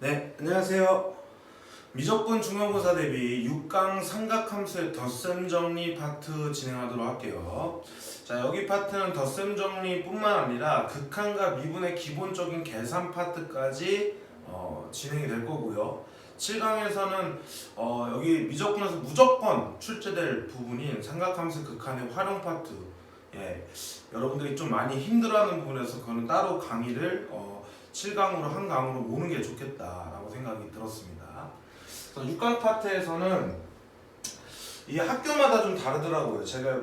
네, 안녕하세요. 미적분 중간고사 대비 6강 삼각함수의 덧셈 정리 파트 진행하도록 할게요. 자, 여기 파트는 덧셈 정리뿐만 아니라 극한과 미분의 기본적인 계산 파트까지 진행이 될 거고요. 7강에서는 여기 미적분에서 무조건 출제될 부분인 삼각함수 극한의 활용 파트, 여러분들이 좀 많이 힘들어하는 부분에서 그거는 따로 강의를 7강으로 한 강으로 모는 게 좋겠다라고 생각이 들었습니다. 그래서 6강 파트에서는 이 학교마다 좀 다르더라고요. 제가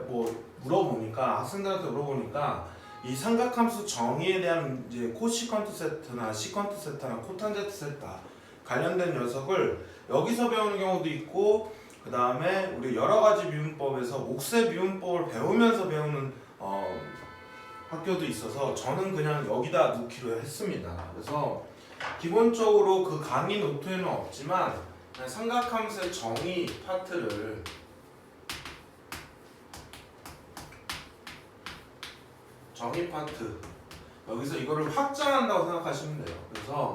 물어보니까 학생들한테 물어보니까 이 삼각함수 정의에 대한 이제 코시컨트 세트나 시컨트 세타나 코탄젠트 세타 관련된 녀석을 여기서 배우는 경우도 있고, 그 다음에 우리 여러 가지 미분법에서 옥새 미분법을 배우면서 배우는 학교도 있어서 저는 그냥 여기다 놓기로 했습니다. 그래서 기본적으로 그 강의 노트에는 없지만 삼각함수의 정의 파트를 정의 파트 여기서 이거를 확장한다고 생각하시면 돼요. 그래서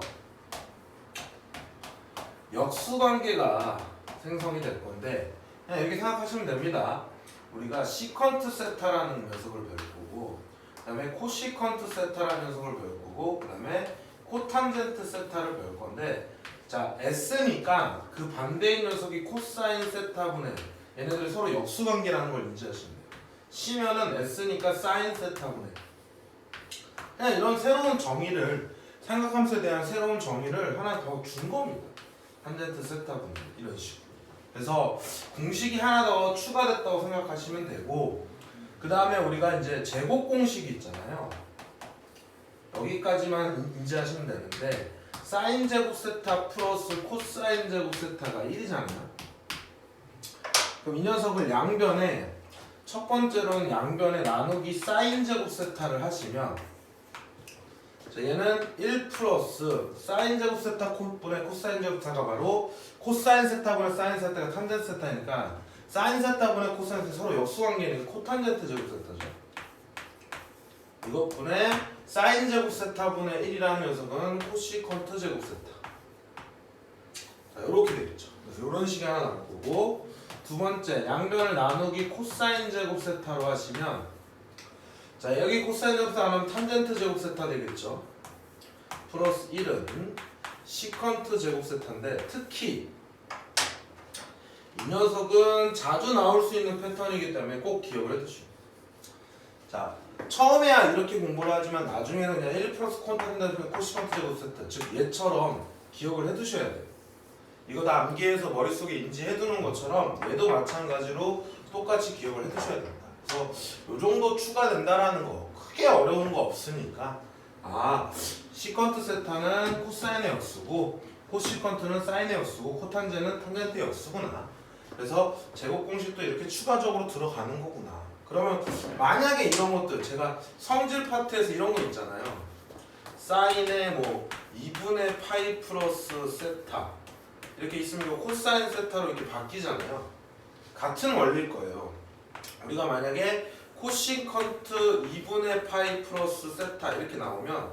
역수관계가 생성이 될 건데 그냥 이렇게 생각하시면 됩니다. 우리가 시컨트 세타라는 녀석을 배울 거고, 그 다음에 코시컨트 세타라는 녀석을 배울 거고, 그 다음에 코탄젠트 세타를 배울 건데, 자, S니까 그 반대인 녀석이 코사인 세타분의 얘네들이 서로 역수관계라는 걸 인지하시면 돼요. C면은 S니까 사인 세타분의, 그냥 이런 새로운 정의를, 삼각함수에 대한 새로운 정의를 하나 더 준 겁니다. 탄젠트 세타분의 이런 식으로. 그래서 공식이 하나 더 추가됐다고 생각하시면 되고, 그 다음에 우리가 이제 제곱 공식이 있잖아요. 여기까지만 인지하시면 되는데, 사인 제곱 세타 플러스 코사인 제곱 세타가 1이잖아요. 그럼 이 녀석을 양변에, 첫 번째로는 양변에 나누기 사인 제곱 세타를 하시면, 자, 얘는 1 플러스 사인 제곱 세타 분의 코사인 제곱 세타가 바로 코사인 세타분의 사인 세타가 탄젠트 세타니까 사인 세타분의 코사인 세타 서로 역수관계니까 코탄젠트 제곱 세타죠. 이것 분의 사인 제곱 세타분의 1이라는 녀석은 코시컨트 제곱 세타. 자, 이렇게 되겠죠. 그래서 이런 식이 하나 나올 거고, 두 번째 양변을 나누기 코사인 제곱 세타로 하시면, 자, 여기 코사인 제곱 세타 하면 탄젠트 제곱 세타 되겠죠. 플러스 1은 시컨트 제곱 세타인데, 특히 이 녀석은 자주 나올 수 있는 패턴이기 때문에 꼭 기억을 해두시고, 자, 처음에야 이렇게 공부를 하지만 나중에는 그냥 1 플러스 코탄젠트 코시컨트 제곱 세타, 즉 얘처럼 기억을 해두셔야 돼요. 이거 다 암기해서 머릿속에 인지해두는 것처럼 얘도 마찬가지로 똑같이 기억을 해두셔야 됩니다. 그래서 이 정도 추가된다라는 거 크게 어려운 거 없으니까, 시컨트 세타는 코사인의 역수고 코시컨트는 사인의 역수고 코탄젠은 탄젠트의 역수구나. 그래서 제곱 공식도 이렇게 추가적으로 들어가는 거구나. 그러면 만약에 이런 것들, 제가 성질 파트에서 이런 거 있잖아요. 사인의 2분의 파이 플러스 세타 이렇게 있으면 이거 코사인 세타로 이렇게 바뀌잖아요. 같은 원리일 거예요. 우리가 만약에 코시컨트 2분의 파이 플러스 세타 이렇게 나오면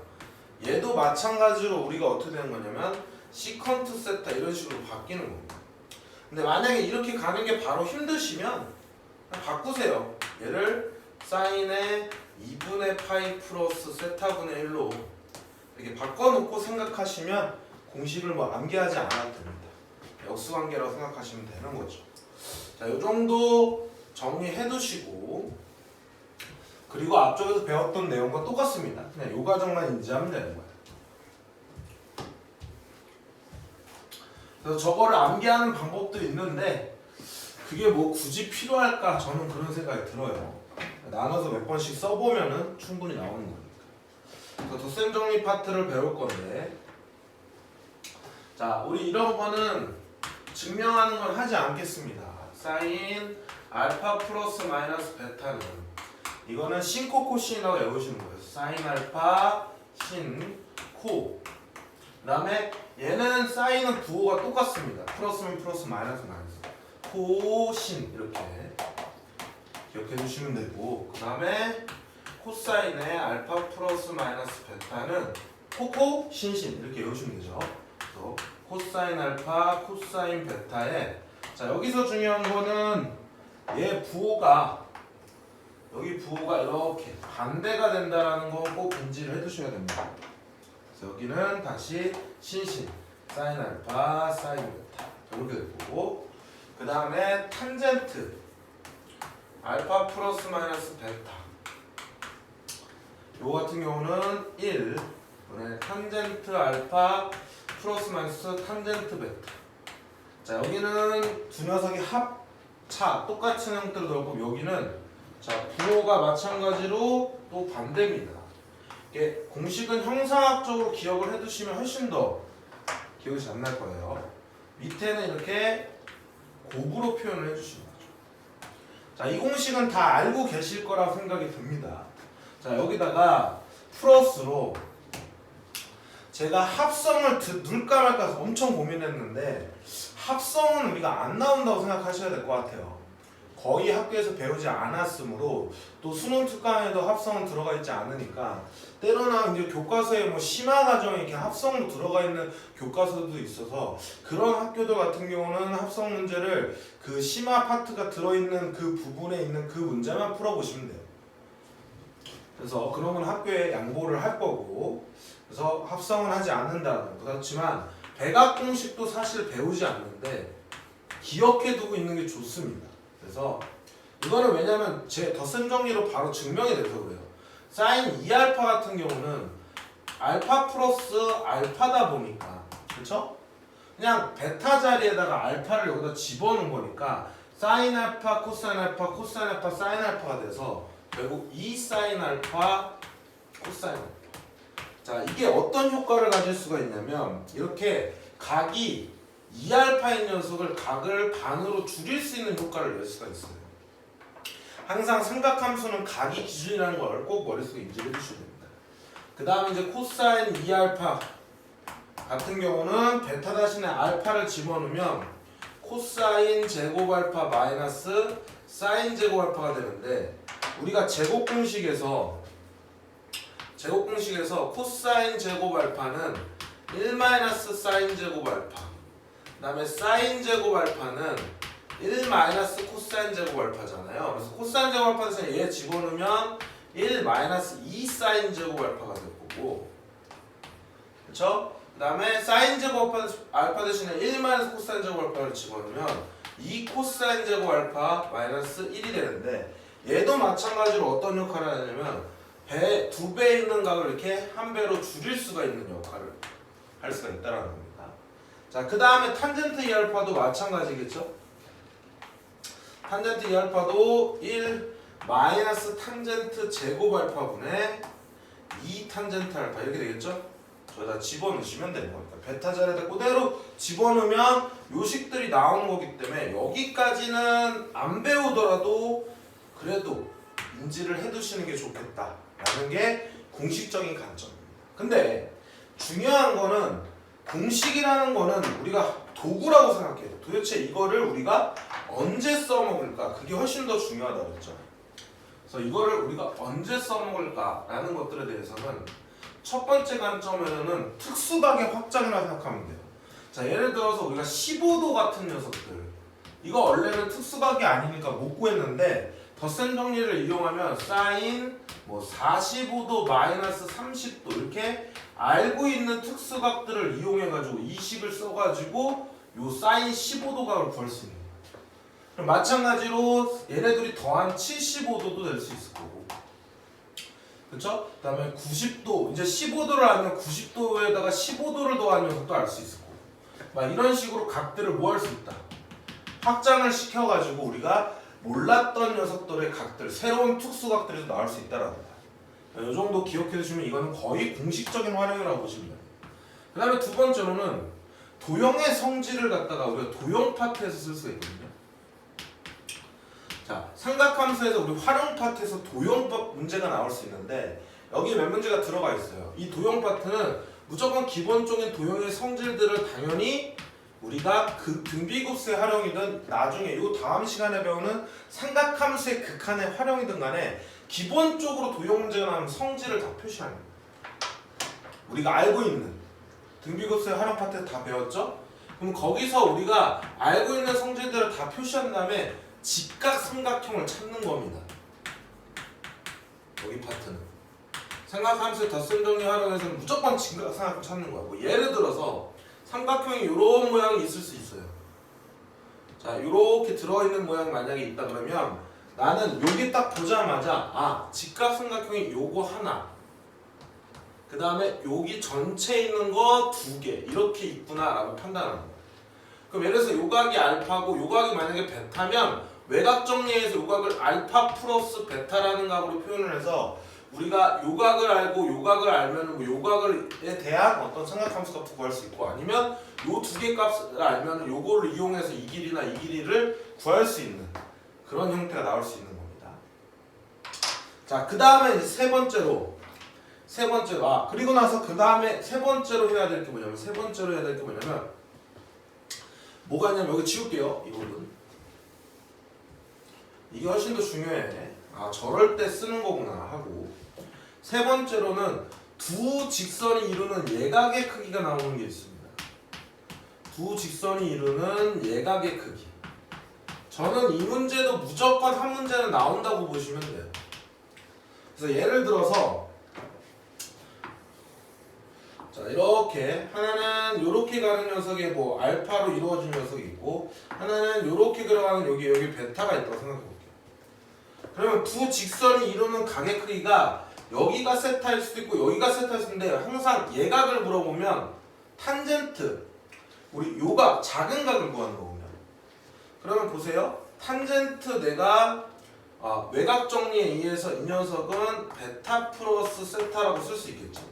얘도 마찬가지로 우리가 어떻게 되는 거냐면 시컨트 세타 이런 식으로 바뀌는 겁니다. 근데 만약에 이렇게 가는 게 바로 힘드시면 그냥 바꾸세요. 얘를 사인의 2분의 파이 플러스 세타분의 1로 이렇게 바꿔놓고 생각하시면 공식을 암기하지 않아도 됩니다. 역수관계라고 생각하시면 되는 거죠. 자, 이 정도 정리해 두시고, 그리고 앞쪽에서 배웠던 내용과 똑같습니다. 그냥 이 과정만 인지하면 되는 거예요. 그래서 저거를 암기하는 방법도 있는데 그게 굳이 필요할까? 저는 그런 생각이 들어요. 나눠서 몇 번씩 써보면은 충분히 나오는 거니까. 그래서 덧셈 정리 파트를 배울 건데, 자, 우리 이런 거는 증명하는 건 하지 않겠습니다. 사인 알파 플러스 마이너스 베타는 이거는 신코 코신이라고 외우시는 거예요. 사인 알파 신 코. 그 다음에 얘는 사인은 부호가 똑같습니다. 플러스면 플러스 마이너스 마이너스 코신 이렇게 기억해 주시면 되고, 그 다음에 코사인의 알파 플러스 마이너스 베타는 코코 신신 이렇게 외우시면 되죠. 그래서 코사인 알파, 코사인 베타에 자 여기서 중요한 거는 얘 부호가 여기 부호가 이렇게 반대가 된다라는 거 꼭 인지를 해두셔야 됩니다. 그래서 여기는 다시 신신 사인 알파, 사인 베타 이렇게 될 거고 그 다음에 탄젠트 알파 플러스 마이너스 베타 요 같은 경우는 1 탄젠트 알파 플러스 마이너스 탄젠트 베타 자 여기는 두 녀석이 합차 똑같은 형태로 넣고 여기는 자 부호가 마찬가지로 또 반대입니다. 이게 공식은 형상학적으로 기억을 해두시면 훨씬 더 기억이 잘 날 거예요. 밑에는 이렇게 곱으로 표현을 해주시면 되죠. 자, 이 공식은 다 알고 계실 거라고 생각이 듭니다. 자, 여기다가 플러스로 제가 합성을 넣을까 말까 엄청 고민했는데 합성은 우리가 안 나온다고 생각하셔야 될 것 같아요. 거의 학교에서 배우지 않았으므로 또 수능 특강에도 합성은 들어가 있지 않으니까 때로나 이제 교과서에 뭐 심화 과정에 이렇게 합성으로 들어가 있는 교과서도 있어서 그런 학교들 같은 경우는 합성 문제를 그 심화 파트가 들어있는 그 부분에 있는 그 문제만 풀어보시면 돼요. 그래서 그런 건 학교에 양보를 할 거고 그래서 합성은 하지 않는다는 거. 그렇지만 백악 공식도 사실 배우지 않는데 기억해두고 있는 게 좋습니다. 그래서 이거는 왜냐면 제 덧셈 정리로 바로 증명이 돼서 그래요. 사인 2알파 같은 경우는 알파 플러스 알파다 보니까 그렇죠? 그냥 베타 자리에다가 알파를 여기다 집어넣은 거니까 사인 알파, 코사인 알파, 코사인 알파, 사인 알파가 돼서 결국 2 사인 알파, 코사인 알파. 자, 이게 어떤 효과를 가질 수가 있냐면 이렇게 각이 2알파인 녀석을 각을 반으로 줄일 수 있는 효과를 낼 수가 있어요. 항상 삼각함수는 각이 기준이라는 걸 꼭 머릿속에 인지해 주셔야 됩니다. 그 다음에 이제 코사인 2알파 같은 경우는 베타 대신에 알파를 집어넣으면 코사인 제곱 알파 마이너스 사인 제곱 알파가 되는데 우리가 제곱 공식에서 코사인 제곱 알파는 1 마이너스 사인 제곱 알파 그 다음에 사인 제곱 알파는 1 마이너스 코사인 제곱 알파잖아요. 그래서 코사인 제곱 알파 대신에 얘 집어넣으면 1 마이너스 2 사인 제곱 알파가 될 거고 그렇죠? 그 다음에 사인 제곱 알파 대신에 1 마이너스 코사인 제곱 알파를 집어넣으면 2 코사인 제곱 알파 마이너스 1이 되는데 얘도 마찬가지로 어떤 역할을 하냐면 2배 있는 각을 이렇게 1배로 줄일 수가 있는 역할을 할 수가 있다는 겁니다. 자, 그 다음에 탄젠트 2알파도 마찬가지겠죠? 탄젠트 2알파도 1 마이너스 탄젠트 제곱 알파분의 2 탄젠트 알파 이렇게 되겠죠? 저기다 집어넣으시면 되는 겁니다. 베타 자리에다 그대로 집어넣으면 요식들이 나오는 거기 때문에 여기까지는 안 배우더라도 그래도 인지를 해두시는 게 좋겠다라는 게 공식적인 관점입니다. 근데 중요한 거는 공식이라는 거는 우리가 도구라고 생각해요. 도대체 이거를 우리가 언제 써먹을까? 그게 훨씬 더 중요하다고 했죠. 그래서 이거를 우리가 언제 써먹을까라는 것들에 대해서는 첫 번째 관점에는 특수각의 확장이라고 생각하면 돼요. 자, 예를 들어서 우리가 15도 같은 녀석들 이거 원래는 특수각이 아니니까 못 구했는데 덧셈 정리를 이용하면 사인 45도 마이너스 30도 이렇게 알고 있는 특수각들을 이용해가지고 이 식을 써가지고 요 사인 15도 각을 구할 수 있는 거예요. 그럼 마찬가지로 얘네들이 더한 75도도 될 수 있을 거고 그쵸? 그 다음에 90도 이제 15도를 알면 90도에다가 15도를 더한 녀석도 알 수 있을 거고 막 이런 식으로 각들을 뭐 할 수 있다 확장을 시켜가지고 우리가 몰랐던 녀석들의 각들 새로운 특수각들이 나올 수 있다라는 거야. 이 정도 기억해 두시면 이거는 거의 공식적인 활용이라고 보시면 돼요. 그 다음에 두 번째로는 도형의 성질을 갖다가 우리가 도형 파트에서 쓸 수가 있거든요. 자, 삼각함수에서 우리 활용 파트에서 도형 문제가 나올 수 있는데 여기 몇 문제가 들어가 있어요. 이 도형 파트는 무조건 기본적인 도형의 성질들을 당연히 우리가 그 등비급수의 활용이든 나중에 요 다음 시간에 배우는 삼각함수의 극한의 활용이든 간에 기본적으로 도형 문제가 나오면 성질을 다 표시하는 거예요. 우리가 알고 있는 등비급수의 활용 파트 다 배웠죠? 그럼 거기서 우리가 알고 있는 성질들을 다 표시한 다음에 직각삼각형을 찾는 겁니다. 여기 파트는 삼각함수의 덧셈 정리 활용해서는 무조건 직각삼각형 찾는 거야. 뭐 예를 들어서 삼각형이 이런 모양이 있을 수 있어요. 자, 이렇게 들어있는 모양 만약에 있다 그러면 나는 여기 딱 보자마자 아, 직각삼각형이 요거 하나, 그 다음에 여기 전체에 있는 거 두 개 이렇게 있구나 라고 판단하는 거야. 그럼 예를 들어서 요각이 알파고 요각이 만약에 베타면 외곽 정리에서 요각을 알파 플러스 베타라는 각으로 표현을 해서 우리가 요각을 알고 요각을 알면 뭐 요각에 대한 어떤 삼각함수 값을 구할 수 있고, 아니면 요 두 개 값을 알면 요거를 이용해서 이 길이나 이 길이를 구할 수 있는 그런 형태가 나올 수 있는 겁니다. 자, 그 다음에 이제 세 번째로 그리고 나서 그 다음에 세 번째로 해야 될 게 뭐냐면 뭐가 있냐면 여기 지울게요. 이 부분 이게 훨씬 더 중요해. 아, 저럴 때 쓰는 거구나 하고, 세 번째로는 두 직선이 이루는 예각의 크기가 나오는 게 있습니다. 두 직선이 이루는 예각의 크기. 저는 이 문제도 무조건 한 문제는 나온다고 보시면 돼요. 그래서 예를 들어서 자, 이렇게 하나는 이렇게 가는 녀석이 뭐 알파로 이루어진 녀석이 있고, 하나는 이렇게 들어가는 여기 베타가 있다고 생각해 볼게요. 그러면 두 직선이 이루는 각의 크기가 여기가 세타일 수도 있고 여기가 세타일 수도 있는데, 항상 예각을 물어보면 탄젠트, 우리 요각 작은 각을 구하는 거거든요. 그러면 보세요. 탄젠트 내가 외곽 정리에 의해서 이 녀석은 베타 플러스 세타라고 쓸 수 있겠죠.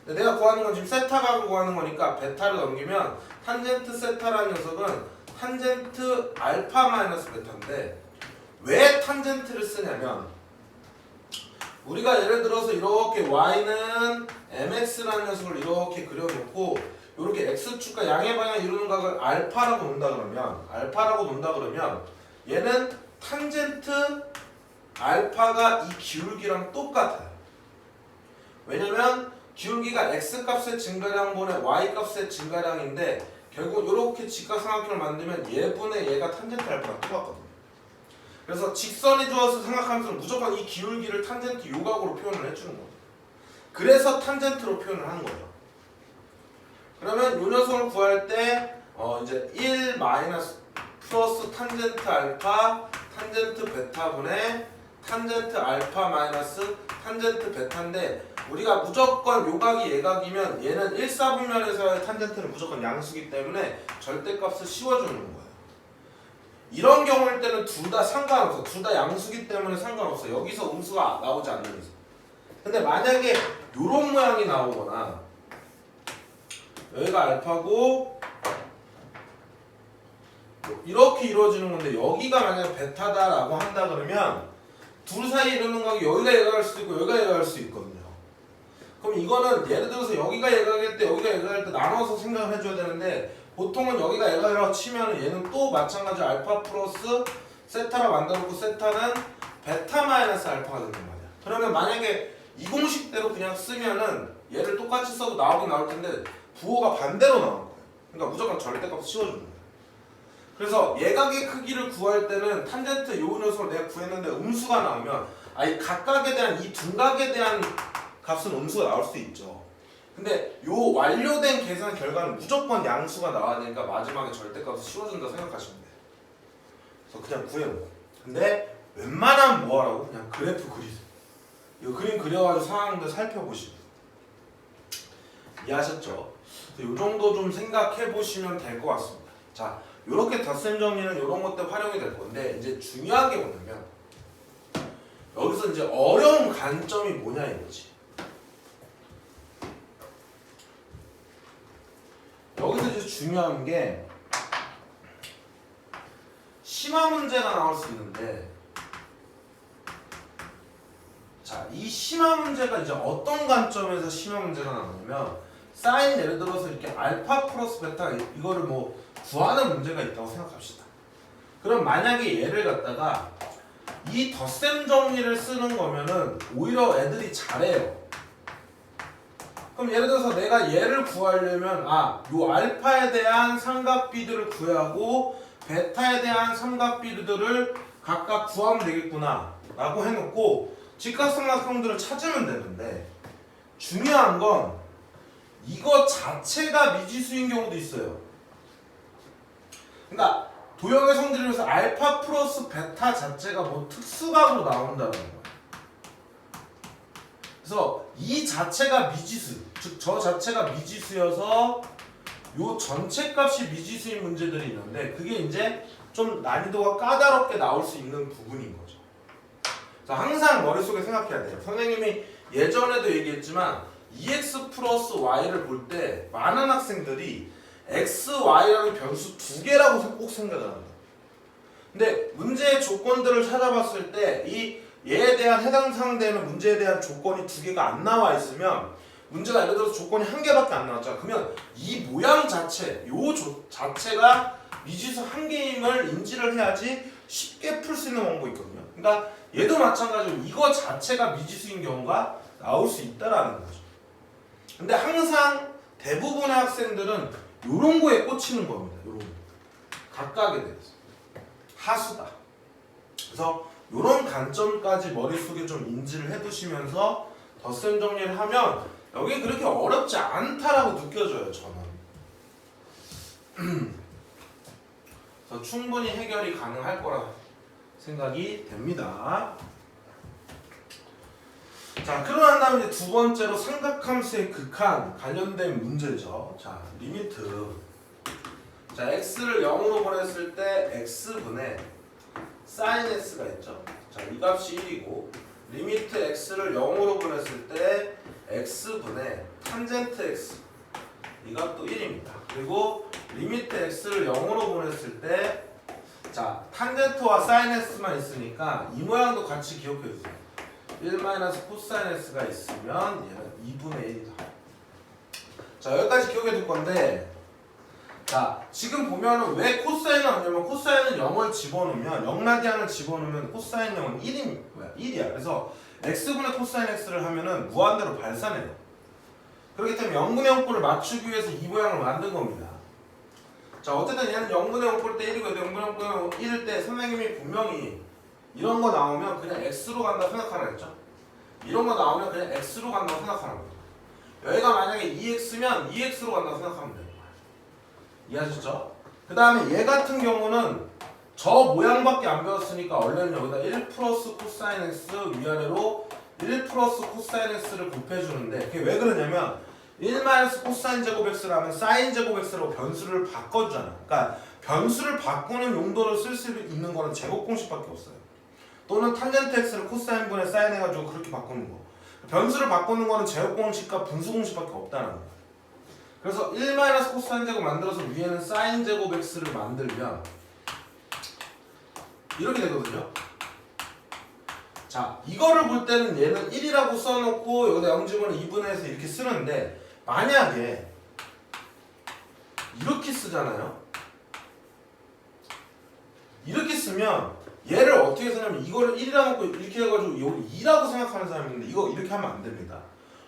내가 구하는 건 지금 세타각을 구하는 거니까 베타를 넘기면 탄젠트 세타라는 녀석은 탄젠트 알파 마이너스 베타인데, 왜 탄젠트를 쓰냐면 우리가 예를 들어서 이렇게 y는 mx라는 녀석을 이렇게 그려놓고 이렇게 x축과 양의 방향을 이루는 각을 알파라고 논다 그러면 얘는 탄젠트 알파가 이 기울기랑 똑같아요. 왜냐면 기울기가 x값의 증가량분의 y값의 증가량인데 결국 이렇게 직각삼각형을 만들면 얘분의 얘가 탄젠트 알파가 똑같거든요. 그래서 직선이 주어서 삼각함수는 무조건 이 기울기를 탄젠트 요각으로 표현을 해주는 거예요. 그래서 탄젠트로 표현을 하는 거예요. 그러면 이 녀석을 구할 때 이제 1 마이너스 플러스 탄젠트 알파 탄젠트 베타분의 탄젠트 알파 마이너스 탄젠트 베타인데, 우리가 무조건 요각이 예각이면 얘는 1사분면에서의 탄젠트는 무조건 양수기 때문에 절대값을 씌워주는 거예요. 이런 경우일 때는 둘 다 상관없어. 둘 다 양수기 때문에 상관없어. 여기서 음수가 나오지 않는 이상. 근데 만약에 요런 모양이 나오거나 여기가 알파고 이렇게 이루어지는 건데 여기가 만약에 베타다라고 한다 그러면 둘 사이에 이루는 각이 여기가 예각할 수도 있고 여기가 예각할 수 있거든요. 그럼 이거는 예를 들어서 여기가 예각일 때 여기가 예각일 때 나눠서 생각을 해줘야 되는데, 보통은 여기가 예각이라고 치면 얘는 또 마찬가지로 알파 플러스 세타라고 만들어놓고 세타는 베타 마이너스 알파가 된단 말이야. 그러면 만약에 이 공식대로 그냥 쓰면은 얘를 똑같이 써도 나오긴 나올 텐데 부호가 반대로 나올 거예요. 그러니까 무조건 절대값을 씌워주는 거예요. 그래서 예각의 크기를 구할 때는 탄젠트 요 녀석을 내가 구했는데 음수가 나오면 이 각각에 대한 이 둔각에 대한 값은 음수가 나올 수 있죠. 근데 요 완료된 계산 결과는 무조건 양수가 나와야 되니까 마지막에 절대값을 씌워준다 생각하시면 돼요. 그래서 그냥 구해놓고. 근데 웬만하면 뭐하라고? 그냥 그래프 그리세요. 이 그림 그려가지고 상황들 살펴보시고. 이해하셨죠? 요 정도 좀 생각해보시면 될 것 같습니다. 자, 요렇게 덧셈 정리는 요런 것들 활용이 될 건데, 이제 중요한 게 뭐냐면 여기서 이제 어려운 관점이 뭐냐 이거지. 여기서 이제 중요한 게 심화 문제가 나올 수 있는데, 자, 이 심화 문제가 이제 어떤 관점에서 심화 문제가 나오냐면, 사인 예를 들어서 이렇게 알파 플러스 베타 이거를 뭐 구하는 문제가 있다고 생각합시다. 그럼 만약에 얘를 갖다가 이 덧셈 정리를 쓰는 거면은 오히려 애들이 잘해요. 그럼 예를 들어서 내가 얘를 구하려면 요 알파에 대한 삼각비들을 구하고 베타에 대한 삼각비들을 각각 구하면 되겠구나 라고 해놓고 직각삼각형들을 찾으면 되는데, 중요한 건 이거 자체가 미지수인 경우도 있어요. 그러니까 도형의 성질에서 알파 플러스 베타 자체가 뭐 특수각으로 나온다는 거예요. 그래서 이 자체가 미지수, 즉 저 자체가 미지수여서 요 전체 값이 미지수인 문제들이 있는데, 그게 이제 좀 난이도가 까다롭게 나올 수 있는 부분인 거죠. 그래서 항상 머릿속에 생각해야 돼요. 선생님이 예전에도 얘기했지만 EX 플러스 Y를 볼 때 많은 학생들이 X, Y라는 변수 두 개라고 꼭 생각을 합니다. 근데 문제의 조건들을 찾아봤을 때 얘에 대한 해당 사항되는 문제에 대한 조건이 두 개가 안 나와 있으면, 문제가 예를 들어서 조건이 한 개밖에 안 나왔잖아. 그러면 이 모양 자체, 자체가 미지수 한 개임을 인지를 해야지 쉽게 풀 수 있는 방법이 있거든요. 그러니까 얘도 마찬가지로 이거 자체가 미지수인 경우가 나올 수 있다라는 거죠. 근데 항상 대부분의 학생들은 요런 거에 꽂히는 겁니다. 요런 거. 각각에 대해서. 하수다. 그래서 요런 관점까지 머릿속에 좀 인지를 해두시면서 덧셈 정리를 하면 여기 그렇게 어렵지 않다라고 느껴져요, 저는. 그래서 충분히 해결이 가능할 거라 생각이 됩니다. 자, 그러고 난 다음에 이제 두 번째로 삼각함수의 극한 관련된 문제죠. 자, 리미트. 자, x를 0으로 보냈을 때 x분의 sin s가 있죠. 자, 이 값이 1이고, 리미트 x를 0으로 보냈을 때 x분의 탄젠트 x, 이 값도 1입니다. 그리고 리미트 x를 0으로 보냈을 때, 자, 탄젠트와 sin s만 있으니까 이 모양도 같이 기억해 주세요. 1 코사인 s가 있으면 얘는 2분의 1이다. 자, 여기까지 기억해 둘 건데, 자, 지금 보면은 왜 코사인은 없냐면, 코사인은 0을 집어넣으면, 0라디안을 집어넣으면 코사인 0은 1이야. 그래서 x분의 코사인 x를 하면은 무한대로 발산해요. 그렇기 때문에 0분의 0꼴을 맞추기 위해서 이 모양을 만든 겁니다. 자, 어쨌든 얘는 0분의 0꼴 때 1이고 0분의 1일 때 선생님이 분명히 이런 거 나오면 그냥 x로 간다고 생각하라 했죠. 이런 거 나오면 그냥 x로 간다고 생각하는 거죠. 여기가 만약에 2x면 2x로 간다고 생각하면 돼요. 이해하셨죠? 그 다음에 얘 같은 경우는 저 모양밖에 안 배웠으니까 원래는 여기다 1 플러스 코사인 x 위아래로 1 플러스 코사인 x를 곱해주는데, 그게 왜 그러냐면 1 마이너스 코사인 제곱 x라면 사인 제곱 x로 변수를 바꿔주잖아. 그러니까 변수를 바꾸는 용도로 쓸 수 있는 거는 제곱 공식밖에 없어요. 또는 탄젠트 x를 코사인 분의 사인 해가지고 그렇게 바꾸는 거. 변수를 바꾸는 거는 제곱 공식과 분수 공식밖에 없다는 거야. 그래서 1 마이너스 코사인 제곱 만들어서 위에는 사인 제곱 x를 만들면 이렇게 되거든요. 자, 이거를 볼 때는 얘는 1이라고 써놓고 여기다 0집어넣으면 2분의 1에서 이렇게 쓰는데, 만약에 이렇게 쓰잖아요. 이렇게 쓰면 얘를 어떻게 쓰냐면 이거를 1이라고 놓고 이렇게 해가지고 여기 2라고 생각하는 사람이 있는데, 이거 이렇게 하면 안 됩니다.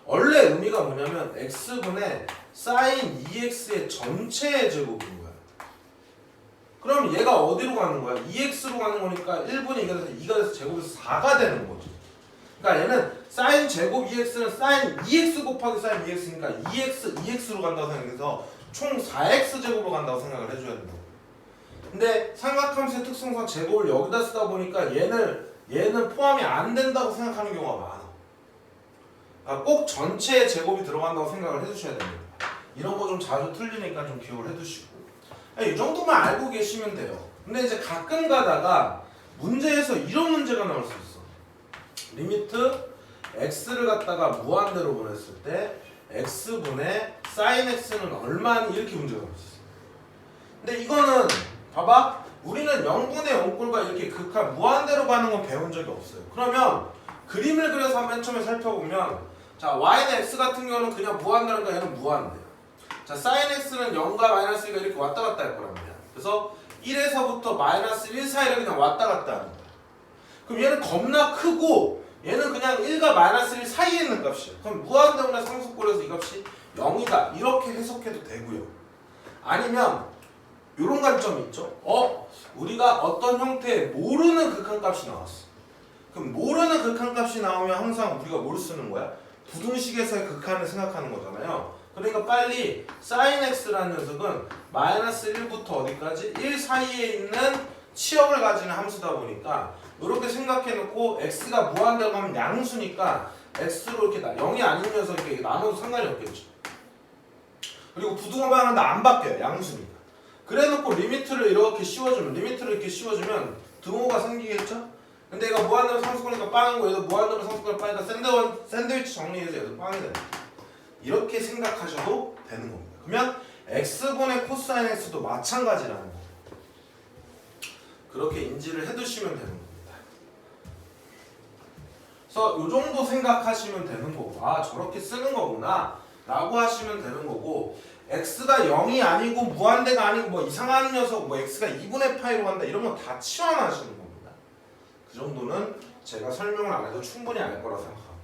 원래 의미가 뭐냐면 x분의 sin 2x의 전체의 제곱인 거야. 그럼 얘가 어디로 가는 거야? 2x로 가는 거니까 1분의 2가 돼서 2가 돼서 제곱에서 4가 되는 거죠. 그러니까 얘는 sin 제곱 2x는 sin 2x 곱하기 sin 2x니까 2x로 간다고 생각해서 총 4x 제곱으로 간다고 생각을 해줘야 된다. 근데 삼각함수의 특성상 제곱을 여기다 쓰다 보니까 얘는 포함이 안 된다고 생각하는 경우가 많아. 그러니까 꼭 전체의 제곱이 들어간다고 생각을 해주셔야 됩니다. 이런 거 좀 자주 틀리니까 좀 기억을 해두시고, 이 정도만 알고 계시면 돼요. 근데 이제 가끔 가다가 문제에서 이런 문제가 나올 수 있어. 리미트 x를 갖다가 무한대로 보냈을 때 x분의 sin x는 얼마니, 이렇게 문제가 나올 수 있어. 근데 이거는 봐봐, 우리는 0분의 0꼴과 이렇게 극한 무한대로 가는 건 배운 적이 없어요. 그러면 그림을 그려서 맨 처음에 살펴보면, 자, y는 x 같은 경우는 그냥 무한대로니까 얘는 무한대. 자, sin x는 0과 마이너스 1가 이렇게 왔다 갔다 할 거란 말이야. 그래서 1에서부터 마이너스 1 사이를 그냥 왔다 갔다 하는 거야. 그럼 얘는 겁나 크고 얘는 그냥 1과 마이너스 1 사이에 있는 값이야. 그럼 무한대문의 상수꼴에서 이 값이 0이다 이렇게 해석해도 되고요. 아니면 이런 관점이 있죠. 우리가 어떤 형태의 모르는 극한값이 나왔어. 그럼 모르는 극한값이 나오면 항상 우리가 뭘 쓰는 거야? 부등식에서의 극한을 생각하는 거잖아요. 그러니까 빨리 sin x라는 녀석은 마이너스 1부터 어디까지? 1 사이에 있는 치역을 가지는 함수다 보니까 이렇게 생각해 놓고 x가 무한대로 하면 양수니까 x로 이렇게 0이 아닌 녀석이 나눠도 상관이 없겠죠. 그리고 부등호 방향은 안 바뀌어요. 양수니까. 그래 놓고 리미트를 이렇게 씌워주면 등호가 생기겠죠? 근데 얘가 무한대로 상수거니까 빵이고 얘도 무한대로 상수거니까 빵이니까 샌드위치 정리해서 얘도 빵이 됩니다. 이렇게 생각하셔도 되는 겁니다. 그러면 x분의 코사인 x도 마찬가지라는 거예요. 그렇게 인지를 해두시면 되는 겁니다. 그래서 이 정도 생각하시면 되는 거고, 아 저렇게 쓰는 거구나 라고 하시면 되는 거고, x가 0이 아니고 무한대가 아니고 뭐 이상한 녀석 뭐 x가 2분의 파이로 간다 이런 건 다 치환하시는 겁니다. 그 정도는 제가 설명을 안 해도 충분히 알 거라 생각합니다.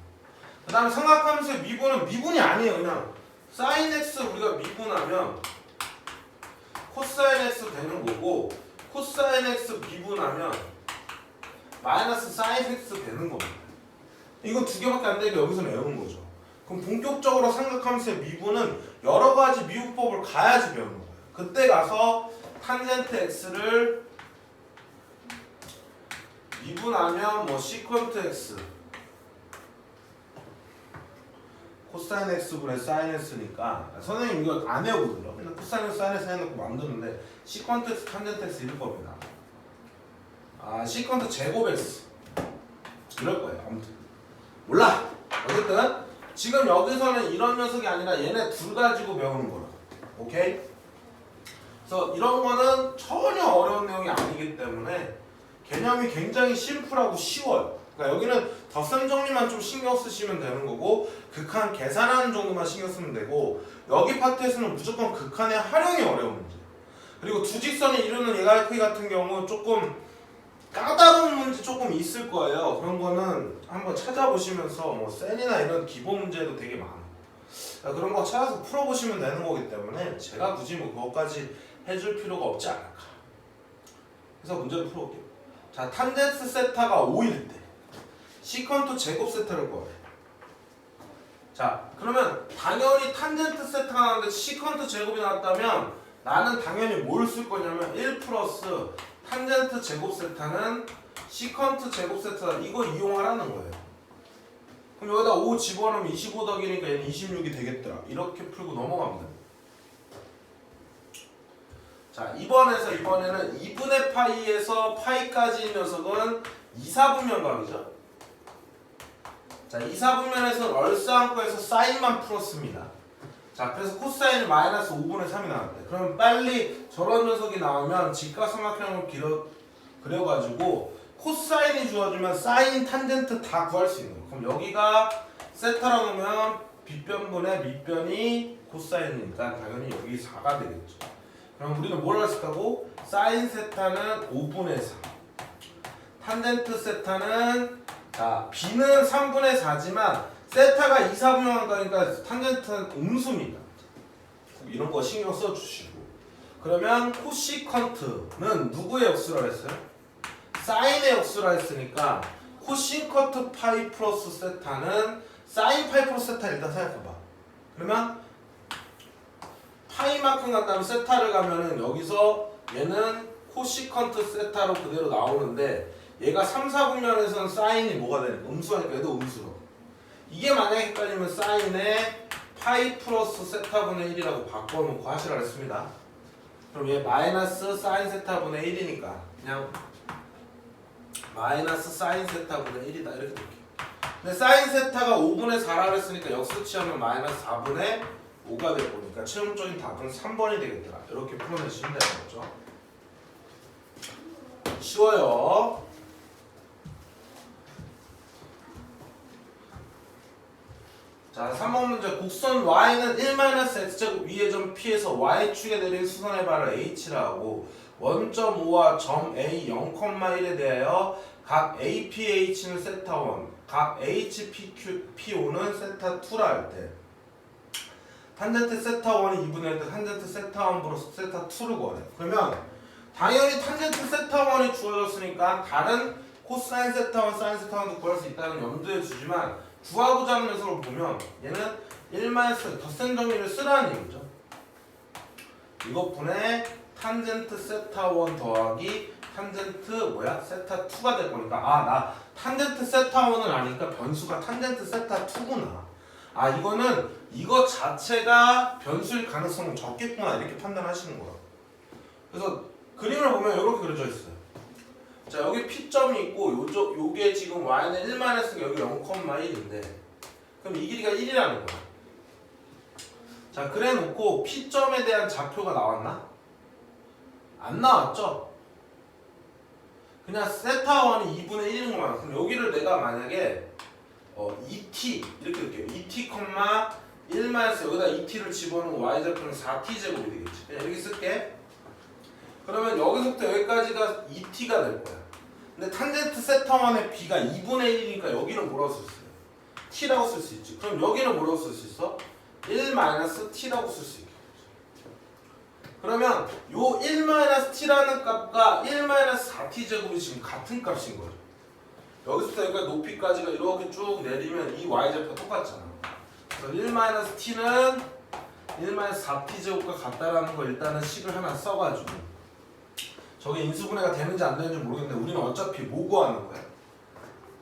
그 다음에 삼각함수의 미분은 미분이 아니에요. 그냥 sin x 우리가 미분하면 코사인 x 되는 거고, 코사인 x 미분하면 마이너스 sin x 되는 겁니다. 이거 두 개밖에 안 되니까 여기서 외우는 거죠. 그럼 본격적으로 삼각함수의 미분은 여러 가지 미분법을 가야지 배우는 거예요. 그때 가서 탄젠트 x를 미분하면 뭐 시컨트 x 코사인 x분의 사인 x니까 선생님 이거 안 외우거든요. 그냥 코사인 x 사인 x 해놓고 만드는데 시컨트 x 탄젠트 x 이럴 겁니다. 시컨트 제곱 x 이럴 거예요. 아무튼 몰라. 어쨌든 지금 여기서는 이런 녀석이 아니라 얘네 둘 가지고 배우는 거라. 오케이? 그래서 이런 거는 전혀 어려운 내용이 아니기 때문에 개념이 굉장히 심플하고 쉬워요. 그러니까 여기는 덧셈 정리만 좀 신경 쓰시면 되는 거고, 극한 계산하는 정도만 신경 쓰면 되고, 여기 파트에서는 무조건 극한의 활용이 어려운 문제. 그리고 두 직선이 이루는 예갈크기 같은 경우 조금 까다로운 문제 조금 있을 거예요. 그런 거는 한번 찾아보시면서 뭐 셀이나 이런 기본 문제도 되게 많아요. 그런 거 찾아서 풀어보시면 되는 거기 때문에 제가 굳이 뭐 그것까지 해줄 필요가 없지 않을까. 그래서 문제를 풀어볼게요. 자, 탄젠트 세타가 5일 때 시컨트 제곱 세타를 구하래. 자, 그러면 당연히 탄젠트 세타가 나왔는데 시컨트 제곱이 나왔다면 나는 당연히 뭘 쓸 거냐면 1 플러스 탄젠트 제곱 세타는 시컨트 제곱 세타 이거 이용하라는 거예요. 그럼 여기다 5 집어넣으면 25 더하기니까 얘는 26이 되겠더라. 이렇게 풀고 넘어가면 됩니다. 자, 이번에는 2분의 파이에서 파이까지인 녀석은 2, 4분면각이죠. 자, 2, 4분면에서 얼싸안고에서 사인만 풀었습니다. 자, 그래서 코사인이 마이너스 5분의 3이 나왔대. 그럼 빨리 저런 녀석이 나오면 직각삼각형을 그려가지고 코사인이 주어지면 사인, 탄젠트 다 구할 수 있는 거예요. 그럼 여기가 세타라고 하면 빗변분의 밑변이 코사인이니까 당연히 여기 4가 되겠죠. 그럼 우리는 뭘 할 수 있다고? 사인 세타는 5분의 3, 탄젠트 세타는 자 b는 3분의 4지만 세타가 2, 4분면각이니까 탄젠트는 음수입니다. 이런 거 신경 써주시고, 그러면 코시컨트는 누구의 역수라 했어요? 사인의 역수라 했으니까 코시컨트 파이 플러스 세타는 사인 파이 플러스 세타 일단 생각해봐. 그러면 파이만큼 간 다음에 세타를 가면은 여기서 얘는 코시컨트 세타로 그대로 나오는데 얘가 3, 4분면에서는 사인이 뭐가 되니까 음수하니까 얘도 음수로. 이게 만약에 헷갈리면 사인에 파이 플러스 세타분의 1이라고 바꿔놓고 하시라 그랬습니다. 그럼 얘 마이너스 사인 세타분의 1이니까 그냥 마이너스 사인 세타분의 1이다 이렇게 볼게요. 근데 사인 세타가 5분의 4라 그랬으니까 역수 취하면 마이너스 4분의 5가 될 거니까 최종적인 답은 3번이 되겠더라. 이렇게 풀어내시면 되는 거죠. 쉬워요. 자, 자, 3번 문제. 곡선 y는 1-x제곱 위의 점 P에서 y축에 내린 수선의 발을 h라 하고 원점 O와 점 A 0,1에 대하여 각 APH는 세타1, 각 HPO는 세타2라 할 때 탄젠트 세타1이 2분의 1 때 탄젠트 세타1 플러스 세타2를 구하래. 그러면 당연히 탄젠트 세타1이 주어졌으니까 다른 코사인 세타1, 사인 세타1도 구할 수 있다는 염두에 두지만 구하고자 하는 녀석을 보면 얘는 1-x 덧셈 정리를 쓰라는 얘기죠. 이것분의 탄젠트 세타1 더하기 탄젠트 세타2가 될 거니까 나 탄젠트 세타1을 아니까 변수가 탄젠트 세타2구나. 이거는 이거 자체가 변수일 가능성은 적겠구나 이렇게 판단하시는 거야. 그래서 그림을 보면 이렇게 그려져 있어요. 자, 여기 P점이 있고 요게 지금 y는 1-x가 여기 0,1인데 그럼 이 길이가 1이라는 거야. 자, 그래 놓고 P점에 대한 좌표가 나왔나? 안 나왔죠? 그냥 세타1이 2분의 1인 것만. 그럼 여기를 내가 만약에 2t 이렇게 할게요. 2t, 1-x 여기다 2t를 집어넣으면 y좌표는 4t제곱이 되겠지. 그냥 이렇게 쓸게. 그러면 여기서부터 여기까지가 2t가 될 거야. 근데 탄젠트 세타1의 b가 2분의 1이니까 여기는 뭐라고 쓸 수 있어요? t라고 쓸 수 있지. 그럼 여기는 뭐라고 쓸 수 있어? 1-t라고 쓸 수 있게. 그러면 요 1-t라는 값과 1-4t제곱이 지금 같은 값인 거죠. 여기서부터 여기까지 높이까지가 이렇게 쭉 내리면 이 y좌표가 똑같잖아. 그래서 1-t는 1-4t제곱과 같다라는 거 일단은 식을 하나 써가지고 저게 인수분해가 되는지 안 되는지 모르겠는데 우리는 어차피 뭐 구하는 거야?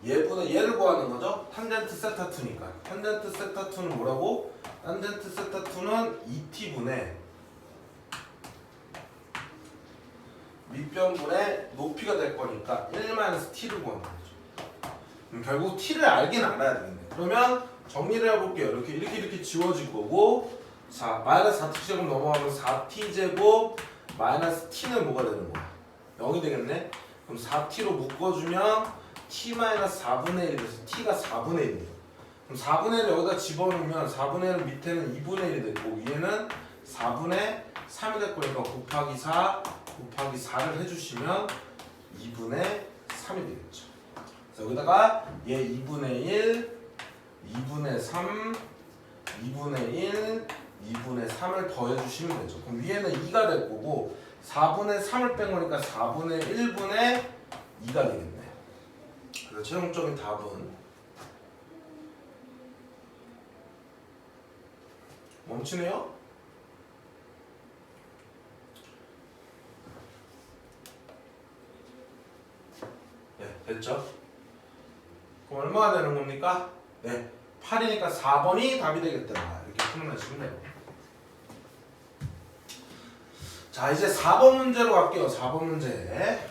얘를 구하는 거죠? 탄젠트 세타2니까. 탄젠트 세타2는 뭐라고? 탄젠트 세타2는 2t분의 밑변분의 높이가 될 거니까 1-t를 구하는 거죠. 결국 t를 알긴 알아야 되겠네. 그러면 정리를 해볼게요. 이렇게 지워질 거고, 자, -4t제곱 넘어가면 4t제곱 -t는 뭐가 되는 거야? 0이 되겠네. 그럼 4t로 묶어주면 t-4분의 1이 돼서 t가 4분의 1이에요. 그럼 4분의 1을 여기다 집어넣으면 4분의 1 밑에는 2분의 1이 됐고 위에는 4분의 3이 될 거니까 곱하기 4 곱하기 4를 해주시면 2분의 3이 되겠죠. 그래서 여기다가 얘 2분의 1, 2분의 3, 2분의 1, 2분의 3을 더해주시면 되죠. 그럼 위에는 2가 될 거고 4분의 3을 뺀 거니까 4분의 1분의 2가 되겠네. 그래서 최종적인 답은 멈추네요? 네, 됐죠? 그럼 얼마가 되는 겁니까? 네, 8이니까 4번이 답이 되겠다. 이렇게 표현하시면 돼요. 자, 이제 4번 문제로 갈게요. 4번 문제.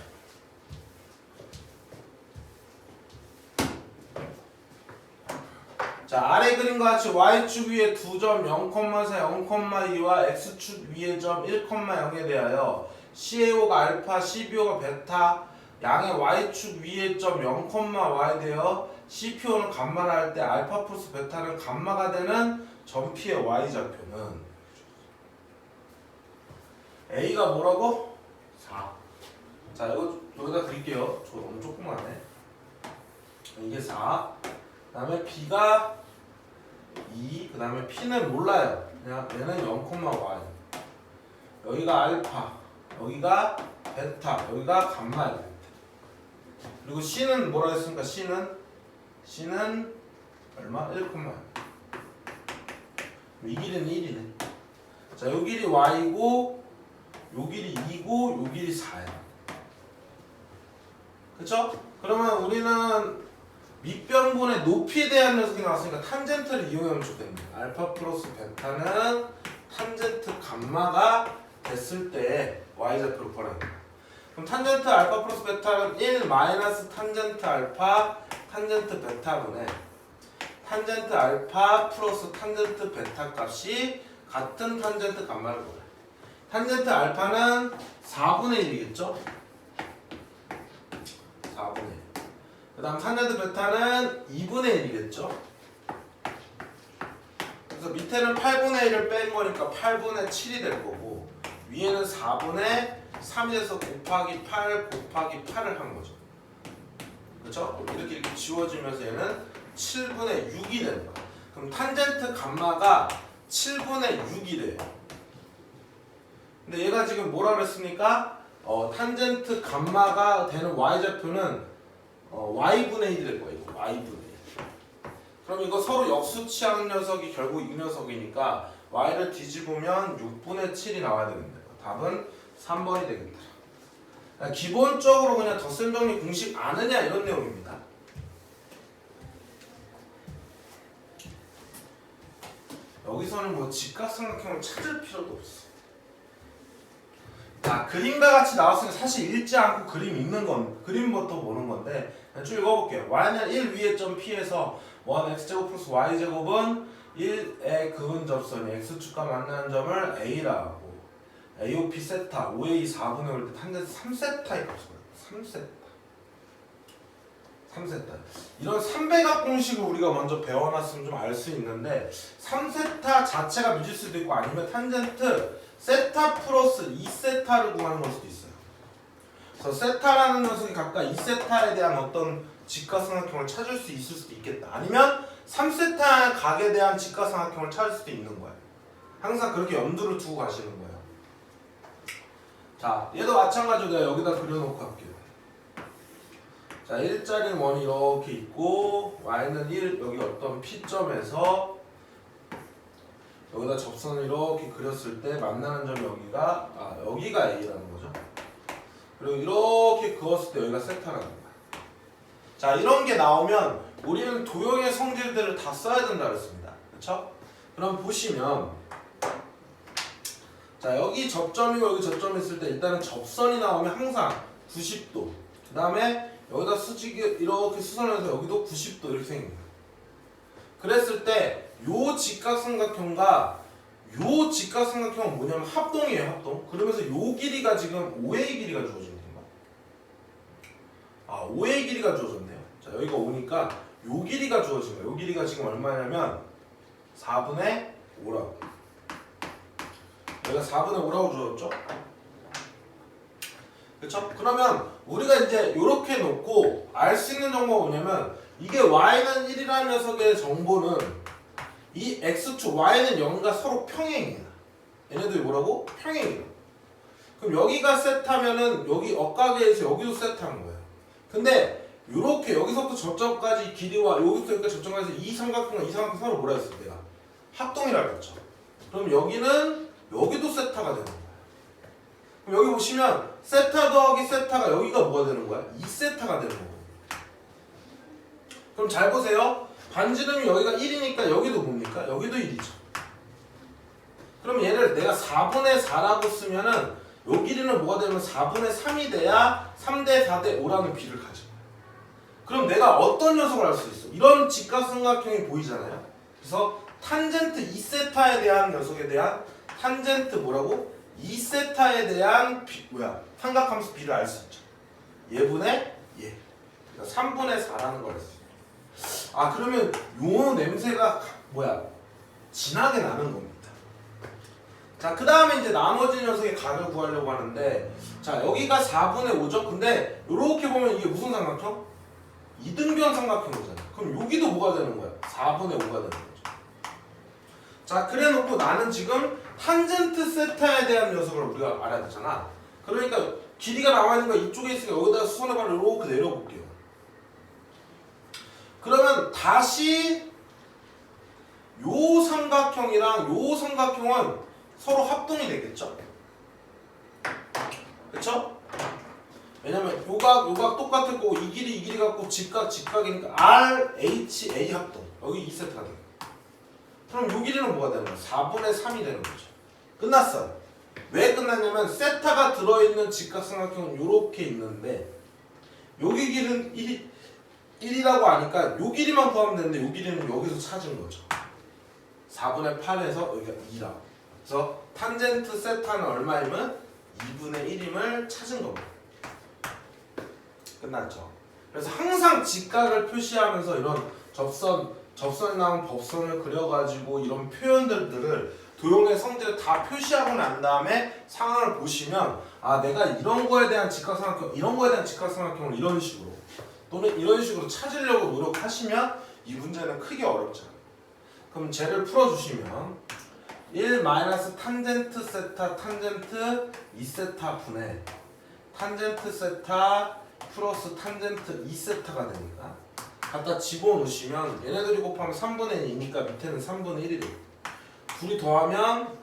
자, 아래 그림과 같이 y축 위에 두 점 0,4, 0,2와 x축 위에 점 1,0에 대하여 CAO가 알파, CBO가 베타, 양의 y축 위에 점 0,y에 대하여 CPO는 감마라 할 때 알파 플러스 베타는 감마가 되는 점 P의 y좌표는 A가 뭐라고? 4. 자, 이거 여기다 드릴게요. 저 너무 조그마하네. 이게 4. 그 다음에 B가 2. 그 다음에 P는 몰라요. 그냥 얘는 0,y. 여기가 알파. 여기가 베타. 여기가 감마예요. 그리고 C는 뭐라 했습니까? C는 얼마? 1,0. 이 길이는 1이네. 자, 요 길이 y고 요 길이 2고 요 길이 4야. 그쵸? 그러면 우리는 밑변분의 높이에 대한 녀석이 나왔으니까 탄젠트를 이용하면 좋겠네. 알파 플러스 베타는 탄젠트 감마가 됐을 때 y좌표를 구하라. 그럼 탄젠트 알파 플러스 베타는 1 마이너스 탄젠트 알파 탄젠트 베타분의 탄젠트 알파 플러스 탄젠트 베타 값이 같은 탄젠트 감마를 구해. 탄젠트 알파는 4분의 1이겠죠? 4분의 1. 그 다음 탄젠트 베타는 2분의 1이겠죠? 그래서 밑에는 8분의 1을 뺀 거니까 8분의 7이 될 거고 위에는 4분의 3에서 곱하기 8 곱하기 8을 한 거죠. 그렇죠? 이렇게 지워지면서 얘는 7분의 6이 되는 거야. 그럼 탄젠트 감마가 7분의 6이래요. 근데 얘가 지금 뭐라 그랬습니까? 탄젠트 감마가 되는 y좌표는 y분의 1이 될 거예요. y분의 1. 그럼 이거 서로 역수치하는 녀석이 결국 이 녀석이니까 y를 뒤집으면 6분의 7이 나와야 되는데 답은 3번이 되겠다. 기본적으로 그냥 덧셈 정리 공식 아느냐 이런 내용입니다. 여기서는 뭐 직각삼각형을 찾을 필요도 없어. 자, 그림과 같이 나왔으니까 사실 읽지 않고 그림부터 보는 건데 쭉 읽어볼게요. y는 1 위에 점 p에서 1x제곱 플러스 y제곱은 1의 그은 접선이 x축과 만나는 점을 a라고 AOP 세타 5A 4분의 5일 때 탄젠트 3세타에 값을 3세타 이런 3배각 공식을 우리가 먼저 배워놨으면 좀 알 수 있는데 3세타 자체가 미질 수도 있고 아니면 탄젠트 세타 플러스 2세타를 구하는 걸 수도 있어요. 그래서 세타라는 녀석이 각각 2세타에 대한 어떤 직각삼각형을 찾을 수 있을 수도 있겠다. 아니면 3세타 각에 대한 직각삼각형을 찾을 수도 있는 거예요. 항상 그렇게 염두를 두고 가시는 거예요. 자, 얘도 마찬가지로 내가 여기다 그려놓고 할게요. 자, 1짜리는 1이 이렇게 있고 y는 1 여기 어떤 P점에서 여기다 접선을 이렇게 그렸을 때 만나는 점이 여기가 A라는 거죠. 그리고 이렇게 그었을 때 여기가 세타라는 거야. 자, 이런 게 나오면 우리는 도형의 성질들을 다 써야 된다 그랬습니다. 그렇죠? 그럼 보시면 자, 여기 접점이고 여기 접점이 있을 때 일단은 접선이 나오면 항상 90도 그 다음에 여기다 수직이 이렇게 수선해서 여기도 90도 이렇게 생깁니다. 그랬을 때 요 직각삼각형과 요 직각삼각형은 뭐냐면 합동이에요. 합동. 그러면서 요 길이가 지금 5의 길이가 주어진 건가? 5의 길이가 주어졌네요. 자, 여기가 5니까 요 길이가 주어진 거예요. 요 길이가 지금 얼마냐면 4분의 5라고. 여기가 4분의 5라고 주어졌죠? 그쵸? 그러면 우리가 이제 이렇게 놓고 알 수 있는 정보가 뭐냐면 이게 y는 1이라는 녀석의 정보는 이 x축 y는 0과 서로 평행이야. 얘네들이 뭐라고? 평행이야. 그럼 여기가 세타면은 여기 억각에서 여기도 세타인 거예요. 근데 요렇게 여기서부터 저점까지 길이와 여기부터 여기까지 저점까지 이 삼각형과 이 삼각형 서로 뭐라 했어 내가? 합동이라고 했죠. 그럼 여기는 여기도 세타가 되는 거야. 그럼 여기 보시면 세타 더하기 세타가 여기가 뭐가 되는 거야? 2세타가 되는 거고. 그럼 잘 보세요. 반지름이 여기가 1이니까 여기도 뭡니까? 여기도 1이죠. 그럼 얘를 내가 4분의 4라고 쓰면은 요 길이는 뭐가 되면 4분의 3이 돼야 3대 4대 5라는 비를 가져. 그럼 내가 어떤 녀석을 알 수 있어? 이런 직각삼각형이 보이잖아요. 그래서 탄젠트 2세타에 대한 녀석에 대한 탄젠트 뭐라고? 2세타에 대한 삼각함수 비를 알 수 있죠. 얘분의 얘. 그러니까 3분의 4라는 걸 알 수 있어요. 그러면 요 냄새가 진하게 나는 겁니다. 자, 그 다음에 이제 나머지 녀석의 각을 구하려고 하는데 자, 여기가 4분의 5죠? 근데 요렇게 보면 이게 무슨 삼각형? 이등변 삼각형이잖아요. 그럼 여기도 뭐가 되는 거야? 4분의 5가 되는 거죠. 자, 그래 놓고 나는 지금 탄젠트 세타에 대한 녀석을 우리가 알아야 되잖아. 그러니까 길이가 나와 있는 거 이쪽에 있으니까 여기다가 수선해봐를 이렇게 내려볼게요. 그러면 다시 요 삼각형이랑 요 삼각형은 서로 합동이 되겠죠? 그쵸? 왜냐면 요각 똑같을 거고 이 길이 갖고 직각이니까 RHA 합동. 여기 2세트가 돼요. 그럼 요 길이는 뭐가 되는 거야? 4분의 3이 되는 거죠. 끝났어요. 왜 끝났냐면 세타가 들어있는 직각삼각형은 요렇게 있는데 여기 길은 1이라고 하니까 요 길이만 구하면 되는데 요 길이는 여기서 찾은 거죠. 4분의 8에서 여기가 2라고. 그래서 탄젠트 세타는 얼마이면 2분의 1임을 찾은 겁니다. 끝났죠. 그래서 항상 직각을 표시하면서 이런 접선 접선이 나온 법선을 그려가지고 이런 표현들을 도형의 성질을 다 표시하고 난 다음에 상황을 보시면 아 내가 이런 거에 대한 직각삼각형 이런 거에 대한 직각삼각형을 이런 식으로 또는 이런 식으로 찾으려고 노력하시면 이 문제는 크게 어렵지 않아요. 그럼 쟤를 풀어주시면 1 마이너스 탄젠트 세타 탄젠트 2세타 분의 탄젠트 세타 플러스 탄젠트 2세타가 되니까 갖다 집어넣으시면 얘네들이 곱하면 3분의 2니까 밑에는 3분의 1이 돼요. 둘이 더하면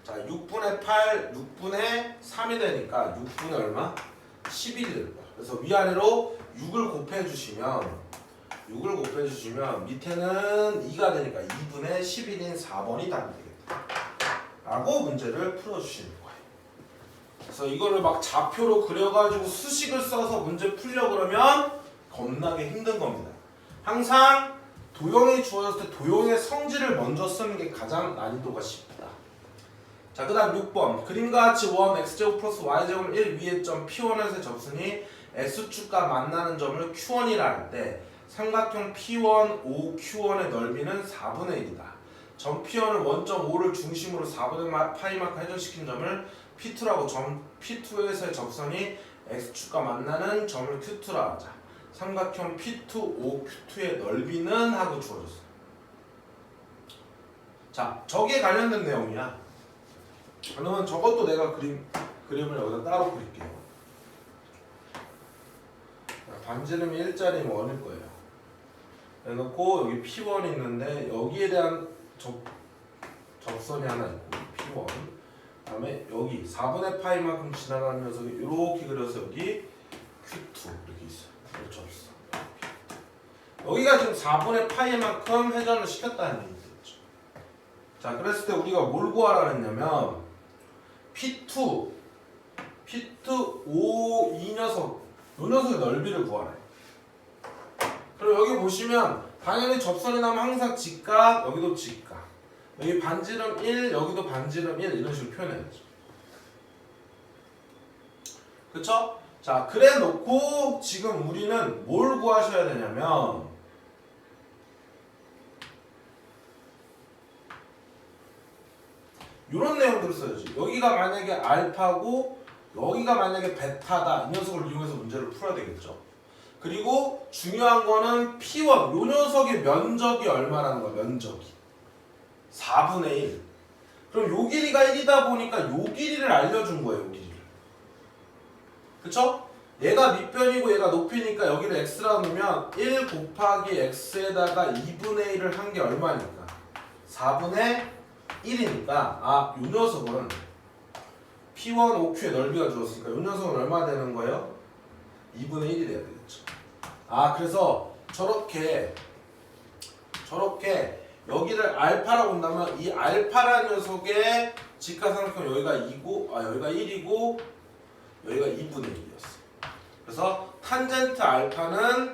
자 6분의 8, 6분의 3이 되니까 6분의 얼마? 11이 될 거야. 그래서 위아래로 6을 곱해주시면 밑에는 2가 되니까 2분의 11인 4번이 답이 되겠다 라고 문제를 풀어주시는 거예요. 그래서 이거를 막 좌표로 그려가지고 수식을 써서 문제 풀려고 그러면 겁나게 힘든 겁니다. 항상 도형이 주어졌을 때 도형의 성질을 먼저 쓰는 게 가장 난이도가 쉽다. 자, 그 다음 6번 그림과 같이 원 x제곱 플러스 y제곱 1 위의 점 P1에서의 접선이 S축과 만나는 점을 Q1이라 할 때 삼각형 P1, OQ1의 넓이는 4분의 1이다. 점 P1을 원점 5를 중심으로 4분의 파이만큼 회전시킨 점을 P2라고 점 P2에서의 접선이 X축과 만나는 점을 Q2라 하자. 삼각형 P2, OQ2의 넓이는 하고 주어졌어. 자, 저기에 관련된 내용이야. 그러면 저것도 내가 그림을 여기다 따로 그릴게요. 반지름이 1짜리면 원일 거예요. 해놓고 여기 P1이 있는데 여기에 대한 접선이 하나 있고 P1 그다음에 여기 4분의 파이만큼 지나가는 녀석이 이렇게 그려서 여기 Q2 이렇게 있어요. 그렇죠. 여기가 지금 4분의 파이만큼 회전을 시켰다는 얘기죠. 자, 그랬을 때 우리가 뭘 구하라 했냐면 P2, O 이 녀석의 넓이를 구하라. 그리고 여기 보시면 당연히 접선이 나면 항상 직각, 여기도 직각. 여기 반지름 1, 여기도 반지름 1 이런 식으로 표현해야죠. 그쵸? 자, 그래 놓고 지금 우리는 뭘 구하셔야 되냐면 이런 내용들을 써야지. 여기가 만약에 알파고 여기가 만약에 베타다 이 녀석을 이용해서 문제를 풀어야 되겠죠. 그리고 중요한 거는 P1 요 녀석의 면적이 얼마라는 거야. 면적이 4분의 1. 그럼 요 길이가 1이다 보니까 요 길이를 알려준 거예요. 요 길이를. 그쵸? 얘가 밑변이고 얘가 높이니까 여기를 x라고 놓으면 1 곱하기 x에다가 2분의 1을 한 게 얼마니까? 4분의 1이니까 아, 요 녀석은 P1, OQ의 넓이가 주었으니까 요 녀석은 얼마 되는 거예요? 2분의 1이 돼야 되겠죠. 아, 그래서 저렇게 여기를 알파라고 본다면 이 알파라는 녀석의 직각삼각형 여기가 2고 여기가 1이고 여기가 2분의 1이었어. 그래서 탄젠트 알파는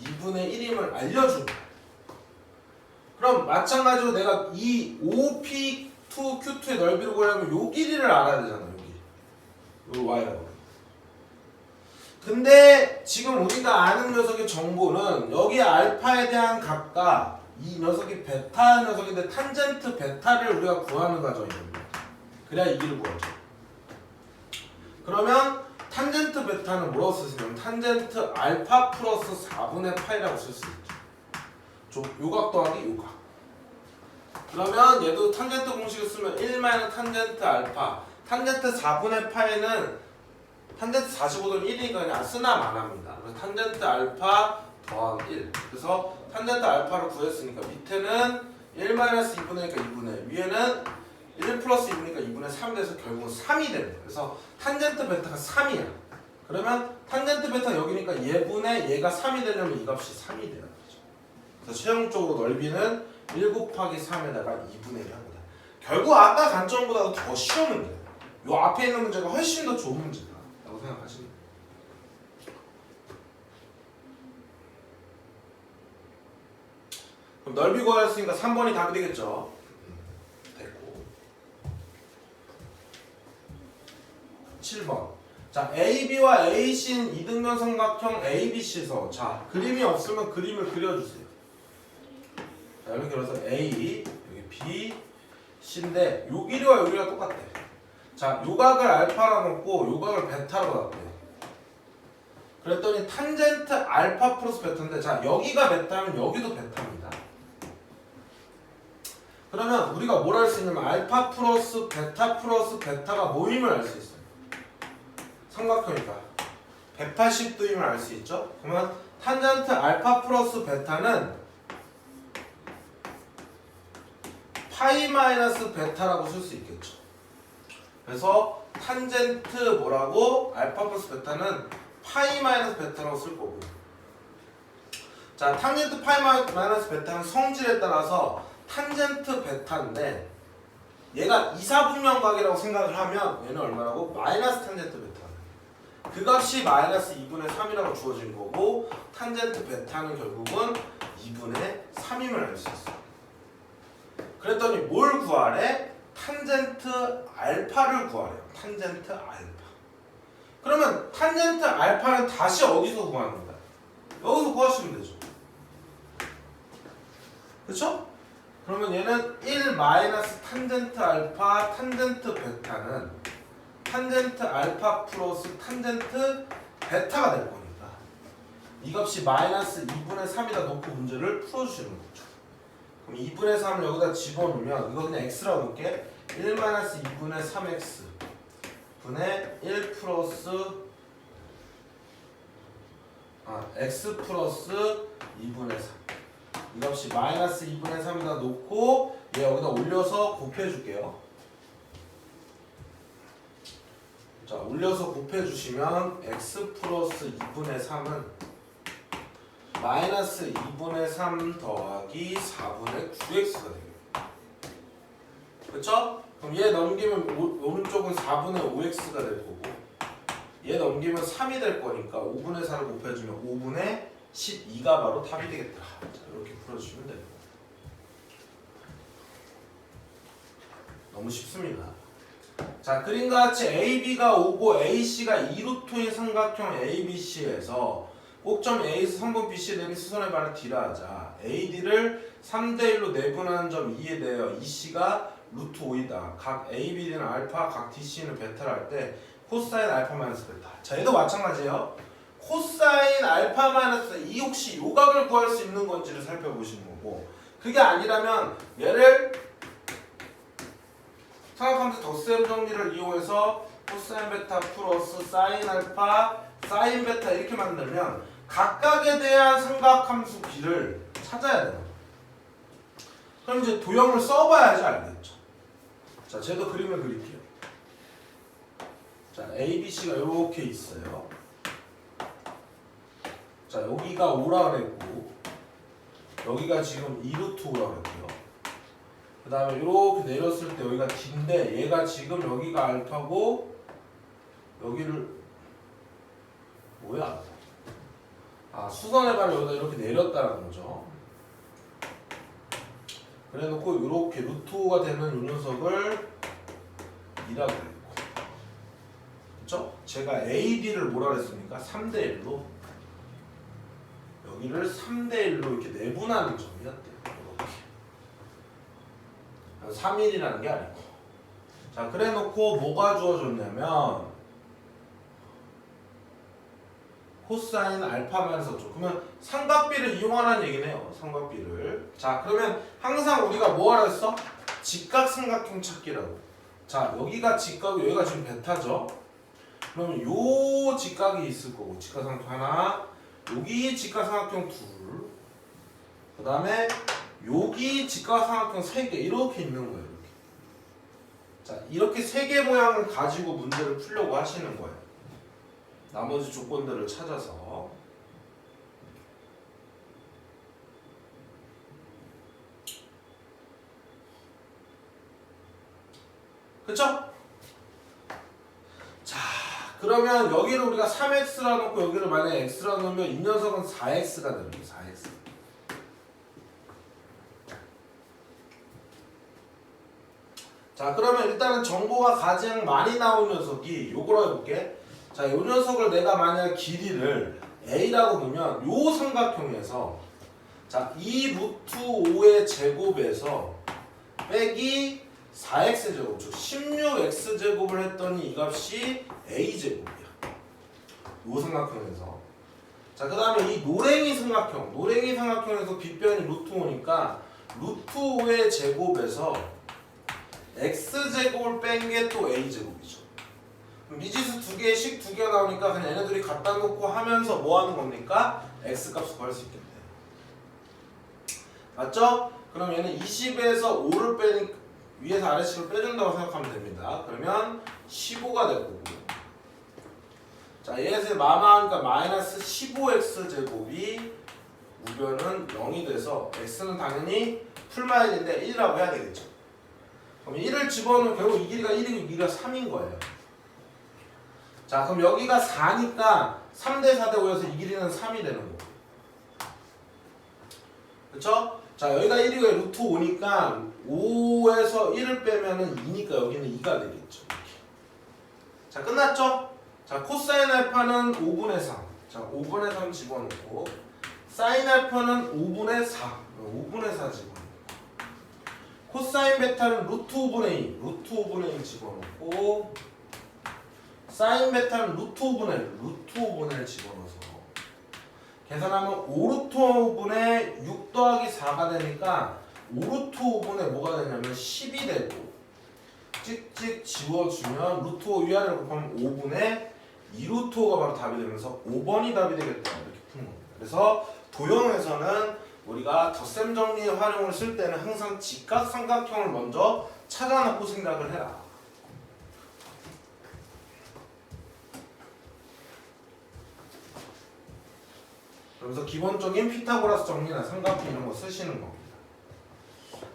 2분의 1임을 알려준 거야. 그럼 마찬가지로 내가 이 OP2Q2의 넓이를 구하려면 요 길이를 알아야 되잖아. 요 Y라고. 근데 지금 우리가 아는 녀석의 정보는 여기 알파에 대한 값과 이 녀석이 베타 녀석인데 탄젠트 베타를 우리가 구하는 과정입니다. 그래야 이 길을 구하죠. 그러면 탄젠트 베타는 뭐라고 쓰시냐면 탄젠트 알파 플러스 4분의 파이라고 쓸 수 있죠. 요각 더하기 요각. 그러면 얘도 탄젠트 공식을 쓰면 1 마이너스 탄젠트 알파 탄젠트 4분의 파이는 탄젠트 45도는 1이니까 그냥 쓰나 마나입니다. 그래서 탄젠트 알파 더하기 1. 그래서 탄젠트 알파를 구했으니까 밑에는 1 마이너스 2분의 1이니까 2분의 1. 위에는 1 플러스 2분이니까 2분의 3 돼서 결국은 3이 됩니다. 그래서 탄젠트 베타가 3이야. 그러면 탄젠트 베타 여기니까 얘분의 얘가 3이 되려면 이 값이 3이 돼야 되죠. 그래서 최종적으로 넓이는 1 곱하기 3에다가 2분의 1을 합니다. 결국 아까 관점보다도 더 쉬운 문제. 요 앞에 있는 문제가 훨씬 더 좋은 문제다 라고 생각하시면 돼요. 그럼 넓이 구하였으니까 3번이 답이 되겠죠. 됐고 7번 자 AB와 AC인 이등변 삼각형 ABC에서 자 그림이 없으면 그림을 그려주세요. 자, 이렇게 그래서 A, 여기 B, C인데 요 길이와 요 길이가 똑같대. 자, 요 각을 알파라 놓고 요 각을 베타로 놨대. 그랬더니 탄젠트 알파 플러스 베타인데, 자, 여기가 베타면 여기도 베타입니다. 그러면 우리가 뭘 할 수 있냐면 알파 플러스 베타가 모임을 알 수 있어요. 삼각형이니까 180도임을 알 수 있죠. 그러면 탄젠트 알파 플러스 베타는 파이 마이너스 베타라고 쓸 수 있겠죠. 그래서 탄젠트 뭐라고? 알파 플러스 베타는 파이 마이너스 베타라고 쓸 거고. 자, 탄젠트 파이 마이너스 베타는 성질에 따라서 탄젠트 베타인데 얘가 이사분면각이라고 생각을 하면 얘는 얼마라고? 마이너스 탄젠트 베타. 그 값이 마이너스 2분의 3이라고 주어진 거고, 탄젠트 베타는 결국은 2분의 3임을 알 수 있어. 그랬더니 뭘 구하래? 탄젠트 알파를 구하래요. 탄젠트 알파. 그러면 탄젠트 알파는 다시 어디서 구하는 거야? 여기서 구하시면 되죠. 그렇죠? 그러면 얘는 1 마이너스 탄젠트 알파 탄젠트 베타는 탄젠트 알파 플러스 탄젠트 베타가 될 거니까 이 값이 마이너스 2분의 3이다 놓고 문제를 풀어주시는 거죠. 그럼 2분의 3을 여기다 집어넣으면 이거 그냥 x라고 놓을게. 1 마이너스 2분의 3x 분의 1 플러스 x 플러스 2분의 3. 이 값이 마이너스 2분의 3에다 놓고 얘 여기다 올려서 곱해줄게요. 자, 올려서 곱해주시면 x 플러스 2분의 3은 마이너스 2분의 3 더하기 4분의 9x가 되겠다. 그쵸? 그럼 얘 넘기면 오른쪽은 4분의 5x가 될 거고 얘 넘기면 3이 될 거니까 5분의 4를 곱해주면 5분의 12가 바로 답이 되겠다. 자, 이렇게 풀어주시면 돼요. 너무 쉽습니다. 자, 그림과 같이 AB가 오고 AC가 2루트의 삼각형 ABC에서 꼭점 A에서 3분 BC 내린 수선의 반을 D라 하자. AD를 3대1로 내분하는 점 2에 대하여 EC가 루트 5이다. 각 AB는 알파, 각 DC는 베타를 할 때 코사인 알파 마이너스 베타. 자, 얘도 마찬가지예요. 코사인 알파 마이너스 이 혹시 요 값을 구할 수 있는 건지를 살펴보시는 거고, 그게 아니라면 얘를 삼각함수 덧셈 정리를 이용해서 코사인 베타 플러스 사인 알파 사인 베타 이렇게 만들면 각각에 대한 삼각함수 B를 찾아야 돼요. 그럼 이제 도형을 써봐야지 알겠죠. 자, 쟤도 그림을 그릴게요. 자, ABC가 이렇게 있어요. 자, 여기가 5라 그랬고 여기가 지금 2루트 5라 그랬고요. 그 다음에 이렇게 내렸을 때 여기가 D인데 얘가 지금 여기가 알파고 여기를 뭐야? 수선의 발을 여기다 이렇게 내렸다는 거죠. 그래 놓고 이렇게 루트 5가 되는 이 녀석을 2라고 했고, 그쵸? 제가 AD를 뭐라 그랬습니까? 3대 1로 여기를 3대 1로 이렇게 내분하는 점이었대요. 이렇게 3일이라는 게 아니고. 자, 그래 놓고 뭐가 주어졌냐면 코사인 알파 마이너스 죠. 그러면 삼각비를 이용하라는 얘기네요. 삼각비를. 자, 그러면 항상 우리가 뭐 하라 했어? 직각 삼각형 찾기라고. 자, 여기가 직각이 여기가 지금 베타죠. 그러면 요 직각이 있을 거고, 직각 삼각형 하나, 여기 직각 삼각형 둘, 그 다음에 여기 직각 삼각형 세 개 이렇게 있는 거예요. 이렇게. 자, 이렇게 세 개 모양을 가지고 문제를 풀려고 하시는 거예요. 나머지 조건들을 찾아서. 그쵸? 자, 그러면 여기를 우리가 3x라 놓고 여기를 만약에 x라 놓으면 이 녀석은 4x가 되는 거예요. 4x. 자, 그러면 일단은 정보가 가장 많이 나온 녀석이 요거로 해볼게. 자, 요 녀석을 내가 만약 길이를 a라고 놓으면 요 삼각형에서 자, 2 루트 5의 제곱에서 빼기 4x 제곱, 즉 16x 제곱을 했더니 이 값이 a 제곱이야. 요 삼각형에서. 자, 그 다음에 이 노랭이 삼각형에서 빗변이 루트 5니까 루트 5의 제곱에서 x 제곱을 뺀 게 또 a 제곱이죠. 미지수 두 개씩 두 개가 나오니까 그냥 얘네들이 갖다 놓고 하면서 뭐 하는 겁니까? x 값을 구할 수 있겠네. 맞죠? 그럼 얘는 20에서 5를 빼니 위에서 아래식을 빼준다고 생각하면 됩니다. 그러면 15가 될 거고. 자, 얘에서 마마하니까 마이너스 15x 제곱이 우변은 0이 돼서 x는 당연히 풀마이너스인데 1이라고 해야 되겠죠. 그럼 1을 집어넣으면 결국 이 길이가 1이고 이 길이가 3인 거예요. 자, 그럼 여기가 4니까 3대 4대 5여서 이 길이는 3이 되는 거고. 그쵸? 자, 여기가 1이고 루트 5니까 5에서 1을 빼면은 2니까 여기는 2가 되겠죠. 이렇게. 자, 끝났죠? 자, 코사인 알파는 5분의 3. 자, 5분의 3 집어넣고 사인 알파는 5분의 4. 5분의 4 집어넣고 코사인 베타는 루트 5분의 1 집어넣고 사인 베타는 루트 5분의 1 집어넣어서 계산하면 5루트 5분의 6 더하기 4가 되니까 5루트 5분의 뭐가 되냐면 10이 되고 찍찍 지워주면 루트 5 위아래로 곱하면 5분의 2루트 5가 바로 답이 되면서 5번이 답이 되겠다 이렇게 푸는 겁니다. 그래서 도형에서는 우리가 덧셈 정리의 활용을 쓸 때는 항상 직각삼각형을 먼저 찾아놓고 생각을 해라. 그래서 기본적인 피타고라스 정리나 삼각형 이런 거 쓰시는 겁니다.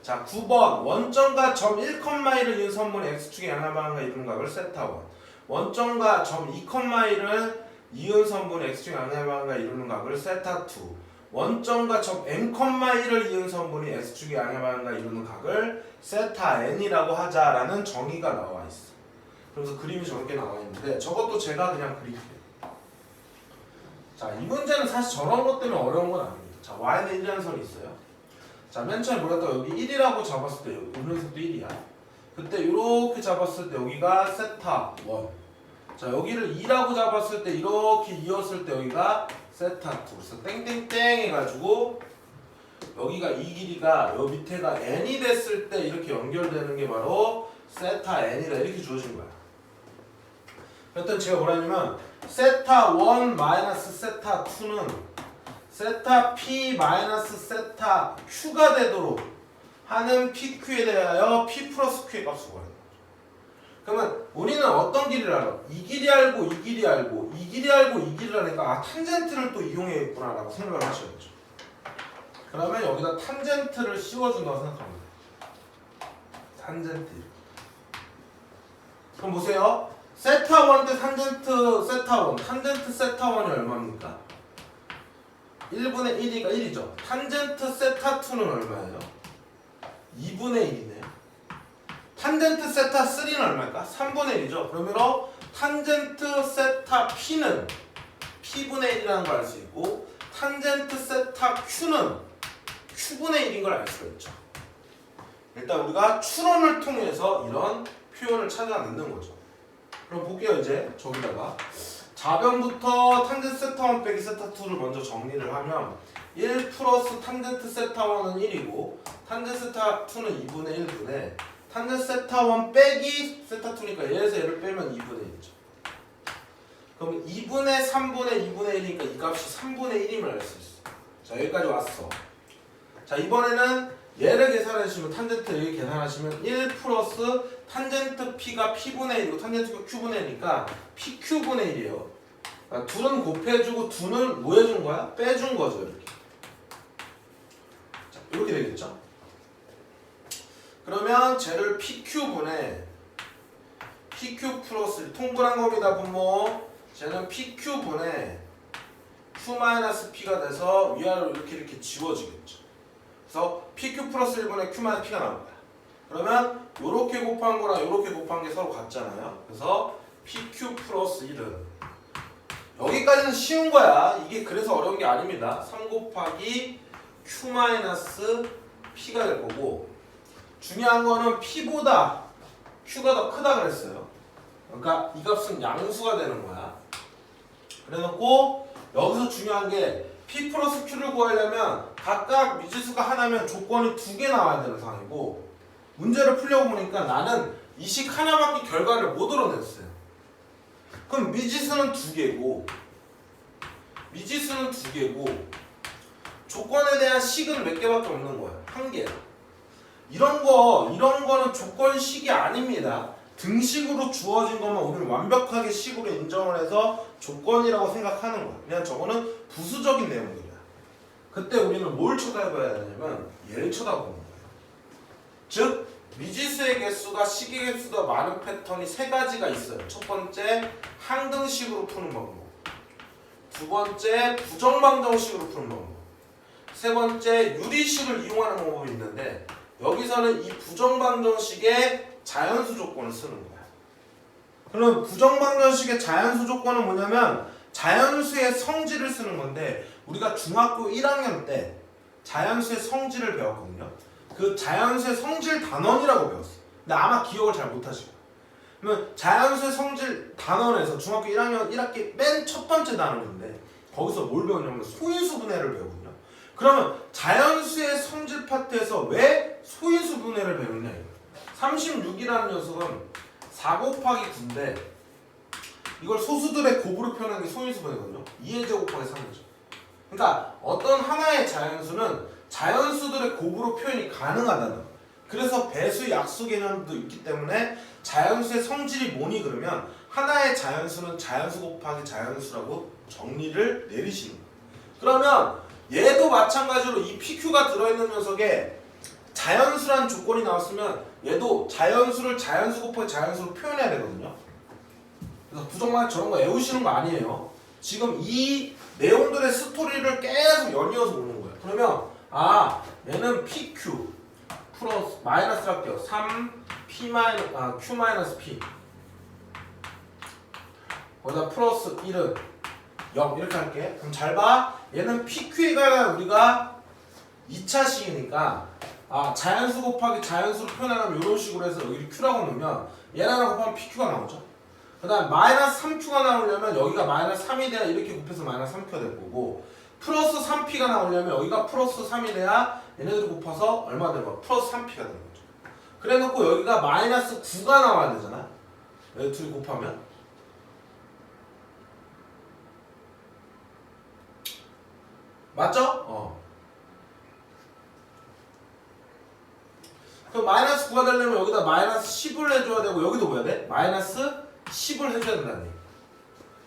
자, 9번 원점과 점 1,1을 이은 선분의 x축의 양하방과 이루는 각을 세타1, 원점과 점 2,1을 이은 선분의 x축의 양하방과 이루는 각을 세타2, 원점과 점 n,1을 이은 선분이 x축의 양하방과 이루는 각을 세타 n이라고 하자라는 정의가 나와 있어. 그래서 그림이 저렇게 나와 있는데 저것도 제가 그냥 그릴게요. 자, 이 문제는 사실 저런 것 때문에 어려운 건 아닙니다. 자, y는 1이라는 선이 있어요. 자, 맨 처음에 뭐랬다 여기 1이라고 잡았을 때 여기 오른쪽도 1이야. 그때 이렇게 잡았을 때 여기가 세타 1. 자, 여기를 2라고 잡았을 때 이렇게 이었을 때 여기가 세타 2. 그래서 땡땡땡 해가지고 여기가 이 길이가 요 밑에가 n이 됐을 때 이렇게 연결되는 게 바로 세타 n이라 이렇게 주어진 거야. 그랬더니 제가 뭐라냐면 세타 1 마이너스 세타 2는 세타 p 마이너스 세타 q가 되도록 하는 pq에 대하여 p 플러스 q의 값을 구하는 거죠. 그러면 우리는 어떤 길이를 알아? 이 길이 알고 이 길이 알고 이 길이 알고 이 길이를 아니까 아 탄젠트를 또 이용해야겠구나 라고 생각을 하셔야죠. 그러면 여기다 탄젠트를 씌워준다고 생각합니다. 탄젠트. 그럼 보세요. 세타 1 때 탄젠트 세타 1, 탄젠트 세타 1이 얼마입니까? 1분의 1이가 1이죠. 탄젠트 세타 2는 얼마예요? 2분의 1이네요. 탄젠트 세타 3는 얼마일까? 3분의 1이죠. 그러므로 탄젠트 세타 p는 p분의 1이라는 걸 알 수 있고 탄젠트 세타 q는 q분의 1인 걸 알 수가 있죠. 일단 우리가 추론을 통해서 이런 표현을 찾아내는 거죠. 그럼 볼게요. 이제 저기다가 좌변부터 탄젠트 세타 1 빼기 세타 2를 먼저 정리를 하면 1 플러스 탄젠트 세타 1은 1이고 탄젠트 세타 2는 2분의 1분의 탄젠트 세타 1 빼기 세타 2니까 얘에서 얘를 빼면 2분의 1이죠. 그럼 2분의 3분의 2분의 1이니까 이 값이 3분의 1임을 알 수 있어. 자, 여기까지 왔어. 자, 이번에는 얘를 계산하시면 탄젠트 여기 계산하시면 1 플러스 탄젠트 p가 p분의 1이고 탄젠트가 q분의 1이니까 pq분의 1이에요. 그러니까 둘은 곱해주고 둘은 뭐 해준 거야? 빼준 거죠. 이렇게. 자, 이렇게 되겠죠. 그러면 쟤를 pq분의 pq 플러스 통분한 겁니다. 분모. 쟤는 pq분의 q-p가 돼서 위아래로 이렇게 지워지겠죠. 그래서 pq 플러스 1분의 q-p가 나옵니다. 그러면 요렇게 곱한 거랑 요렇게 곱한 게 서로 같잖아요. 그래서 pq 플러스 1은 여기까지는 쉬운 거야. 이게 그래서 어려운 게 아닙니다. 3 곱하기 Q-P가 될 거고 중요한 거는 P보다 Q가 더 크다 그랬어요. 그러니까 이 값은 양수가 되는 거야. 그래놓고 여기서 중요한 게 P 플러스 Q를 구하려면 각각 미지수가 하나면 조건이 2개 나와야 되는 상황이고 문제를 풀려고 보니까 나는 이 식 하나밖에 결과를 못 얻어냈어요. 그럼 미지수는 2개고 조건에 대한 식은 몇 개밖에 없는 거야. 1개. 이런 거는 조건식이 아닙니다. 등식으로 주어진 것만 우리는 완벽하게 식으로 인정을 해서 조건이라고 생각하는 거야. 그냥 저거는 부수적인 내용들이야. 그때 우리는 뭘 쳐다봐야 되냐면 얘를 쳐다보는 거예요. 즉 미지수의 개수가 식의 개수보다 많은 패턴이 3가지가 있어요. 첫 번째 항등식으로 푸는 방법, 두 번째 부정방정식으로 푸는 방법, 세 번째 유리식을 이용하는 방법이 있는데 여기서는 이 부정방정식의 자연수 조건을 쓰는 거야. 그럼 부정방정식의 자연수 조건은 뭐냐면 자연수의 성질을 쓰는 건데 우리가 중학교 1학년 때 자연수의 성질을 배웠거든요. 그 자연수의 성질 단원이라고 배웠어. 근데 아마 기억을 잘 못하실 거야. 그러면 자연수의 성질 단원에서 중학교 1학년 1학기 맨 첫 번째 단원인데 거기서 뭘 배우냐면 소인수 분해를 배우거든요. 그러면 자연수의 성질 파트에서 왜 소인수 분해를 배우냐 이거예요. 36이라는 녀석은 4 곱하기 9인데 이걸 소수들의 곱으로 표현하는 게 소인수 분해거든요. 2의 제곱 곱하기 3이죠. 그러니까 어떤 하나의 자연수는 자연수들의 곱으로 표현이 가능하다는 거예요. 그래서 배수 약수 개념도 있기 때문에 자연수의 성질이 뭐니 그러면 하나의 자연수는 자연수 곱하기 자연수라고 정리를 내리시는 거예요. 그러면 얘도 마찬가지로 이 PQ가 들어있는 녀석에 자연수란 조건이 나왔으면 얘도 자연수를 자연수 곱하기 자연수로 표현해야 되거든요. 그래서 부정만 저런 거 외우시는 거 아니에요. 지금 이 내용들의 스토리를 계속 연이어서 오는 거예요. 그러면 얘는 PQ 플러스 마이너스 할게요. 3P Q 마이너스 P 거기다 플러스 1은 0 이렇게 할게. 그럼 잘 봐. 얘는 PQ가 우리가 2차식이니까 자연수 곱하기 자연수로 표현하면 이런 식으로 해서 여기 Q라고 넣으면 얘랑 곱하면 PQ가 나오죠. 그 다음 마이너스 3Q가 나오려면 여기가 마이너스 3이 돼야 이렇게 곱해서 마이너스 3Q가 될 거고 플러스 3P가 나오려면 여기가 플러스 3이 돼야 얘네들 곱해서 얼마 되는 거야? 플러스 3P가 되는 거죠. 그래 놓고 여기가 마이너스 9가 나와야 되잖아. 여기 둘이 곱하면 맞죠? 그럼 마이너스 9가 되려면 여기다 마이너스 10을 해줘야 되고 여기도 뭐 해야 돼? 마이너스 10을 해줘야 된다는 얘기.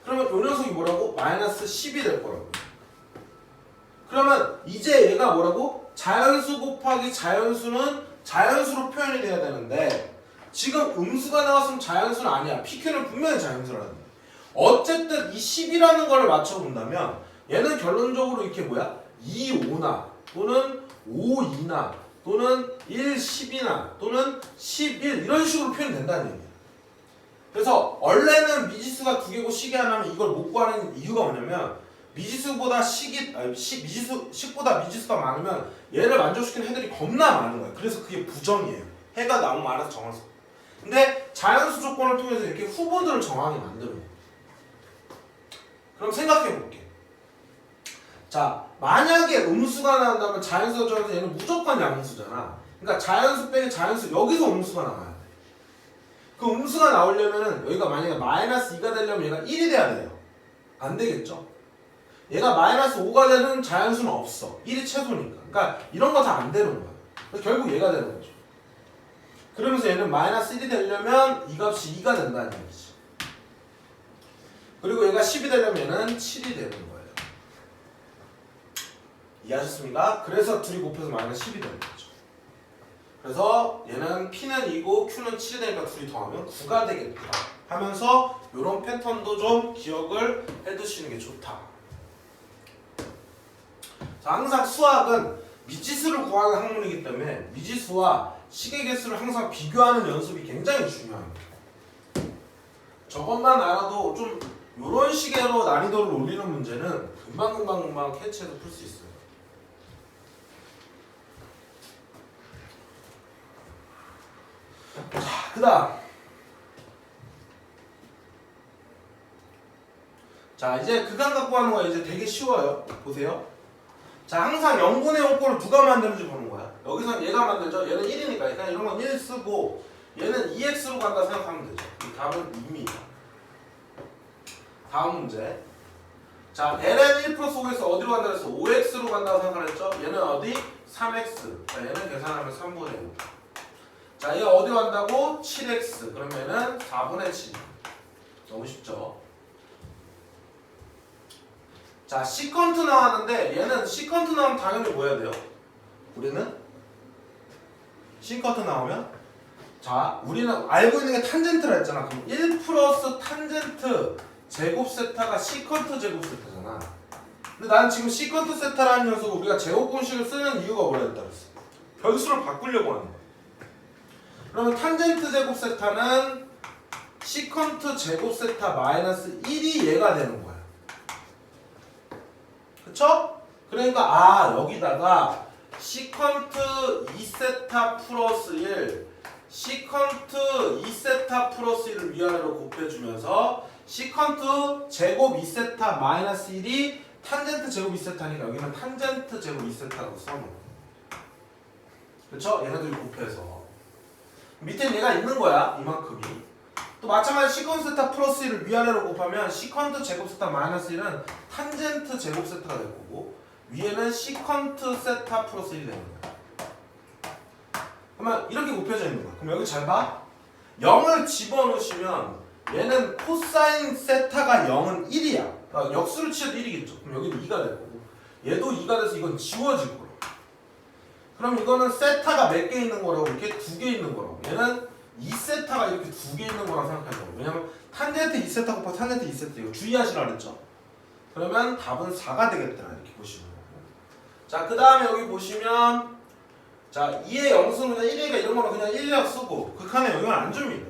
그러면 이 녀석이 뭐라고? 마이너스 10이 될 거라고. 그러면 이제 얘가 뭐라고? 자연수 곱하기 자연수는 자연수로 표현이 돼야 되는데 지금 음수가 나왔으면 자연수는 아니야. PQ는 분명히 자연수라는 거야. 어쨌든 이 10이라는 걸 맞춰본다면 얘는 결론적으로 이렇게 뭐야? 2, 5나 또는 5, 2나 또는 1, 10이나 또는 11 이런 식으로 표현된다는 얘기야. 그래서 원래는 미지수가 2개고 식이 하나면 이걸 못 구하는 이유가 뭐냐면 미지수보다 식보다 미지수가 많으면 얘를 만족시키는 해들이 겁나 많은 거야. 그래서 그게 부정이에요. 해가 나오면 알아서 정할 수. 근데 자연수 조건을 통해서 이렇게 후보들을 정하게 만드는 거야. 그럼 생각해 볼게. 자, 만약에 음수가 나온다면 자연수 중에서 얘는 무조건 양수잖아. 그러니까 자연수 빼기 자연수 여기서 음수가 나와야 돼. 그 음수가 나오려면은 여기가 만약에 마이너스 2가 되려면 얘가 1이 돼야 돼요. 안 되겠죠? 얘가 마이너스 5가 되는 자연수는 없어. 1이 최소니까. 그러니까 이런 거 다 안 되는 거야. 그래서 결국 얘가 되는 거죠. 그러면서 얘는 마이너스 1이 되려면 이 값이 2가 된다는 얘기지. 그리고 얘가 10이 되려면 얘는 7이 되는 거예요. 이해하셨습니까? 그래서 둘이 곱해서 마이너스 10이 되는 거죠. 그래서 얘는 P는 2고 Q는 7이 되니까 둘이 더하면 9가 되겠다 하면서 이런 패턴도 좀 기억을 해두시는 게 좋다. 자, 항상 수학은 미지수를 구하는 학문이기 때문에 미지수와 식의 개수를 항상 비교하는 연습이 굉장히 중요합니다. 저것만 알아도 좀 이런 식으로 난이도를 올리는 문제는 금방 캐치해서 풀 수 있어요. 그 다음 자 이제 극한 갖고 가는 거 이제 되게 쉬워요. 보세요. 자 항상 0분의 0꼴을 누가 만드는지 보는 거야. 여기서 얘가 만들죠. 얘는 1이니까 그냥 이런 건 1 쓰고 얘는 2x로 간다 생각하면 되죠. 이 답은 2입니다. 다음 문제. 자 ln 1 플러스 5x 어디로 간다 그랬어? 5x로 간다고 생각했죠. 얘는 어디? 3x. 자 얘는 계산하면 3분의 5. 자 얘가 어디로 간다고? 7x. 그러면은 4분의 7. 너무 쉽죠? 자 시컨트 나왔는데 얘는 시컨트 나오면 당연히 뭐 해야 돼요? 우리는 시컨트 나오면 자 우리는 알고 있는 게 탄젠트라 했잖아. 그럼 1 플러스 탄젠트 제곱 세타가 시컨트 제곱 세타잖아. 근데 나는 지금 시컨트 세타라는 녀석을 우리가 제곱 공식을 쓰는 이유가 뭐라 했다 그랬어? 변수를 바꾸려고 하는 거야. 그러면 탄젠트 제곱 세타는 시컨트 제곱 세타 마이너스 1이 얘가 되는 거야. 그쵸? 그러니까 여기다가 시컨트 2세타 플러스 1 시컨트 2세타 플러스 1을 위아래로 곱해주면서 시컨트 제곱 2세타 마이너스 1이 탄젠트 제곱 2세타니까 여기는 탄젠트 제곱 2세타라고 써놓은 그쵸? 얘네들이 곱해서 밑에 얘가 있는 거야 이만큼이. 또 마찬가지 시컨트 세타 플러스 1을 위아래로 곱하면 시컨트 제곱 세타 마이너스 1은 탄젠트 제곱 세타가 될 거고 위에는 시컨트 세타 플러스 1이 되는 거야. 그러면 이렇게 곱해져 있는 거야. 그럼 여기 잘 봐. 0을 집어넣으시면 얘는 코사인 세타가 0은 1이야. 그러니까 역수를 치어도 1이겠죠. 그럼 여기는 2가 될 거고 얘도 2가 돼서 이건 지워질 거야. 그럼 이거는 세타가 몇 개 있는 거라고? 이렇게 2개 있는 거라고. 얘는 2세타가 이렇게 2개 있는 거라고 생각하는 거예요. 왜냐면 탄젠트 2세타 곱하기 탄젠트 2세타 이거 주의하시라 그랬죠. 그러면 답은 4가 되겠더라 이렇게 보시면. 자 그 다음에 여기 보시면 자 2의 영수는 그냥 1이니까 이런 거는 그냥 1이라고 쓰고 극한의 영역을 안 줍니다.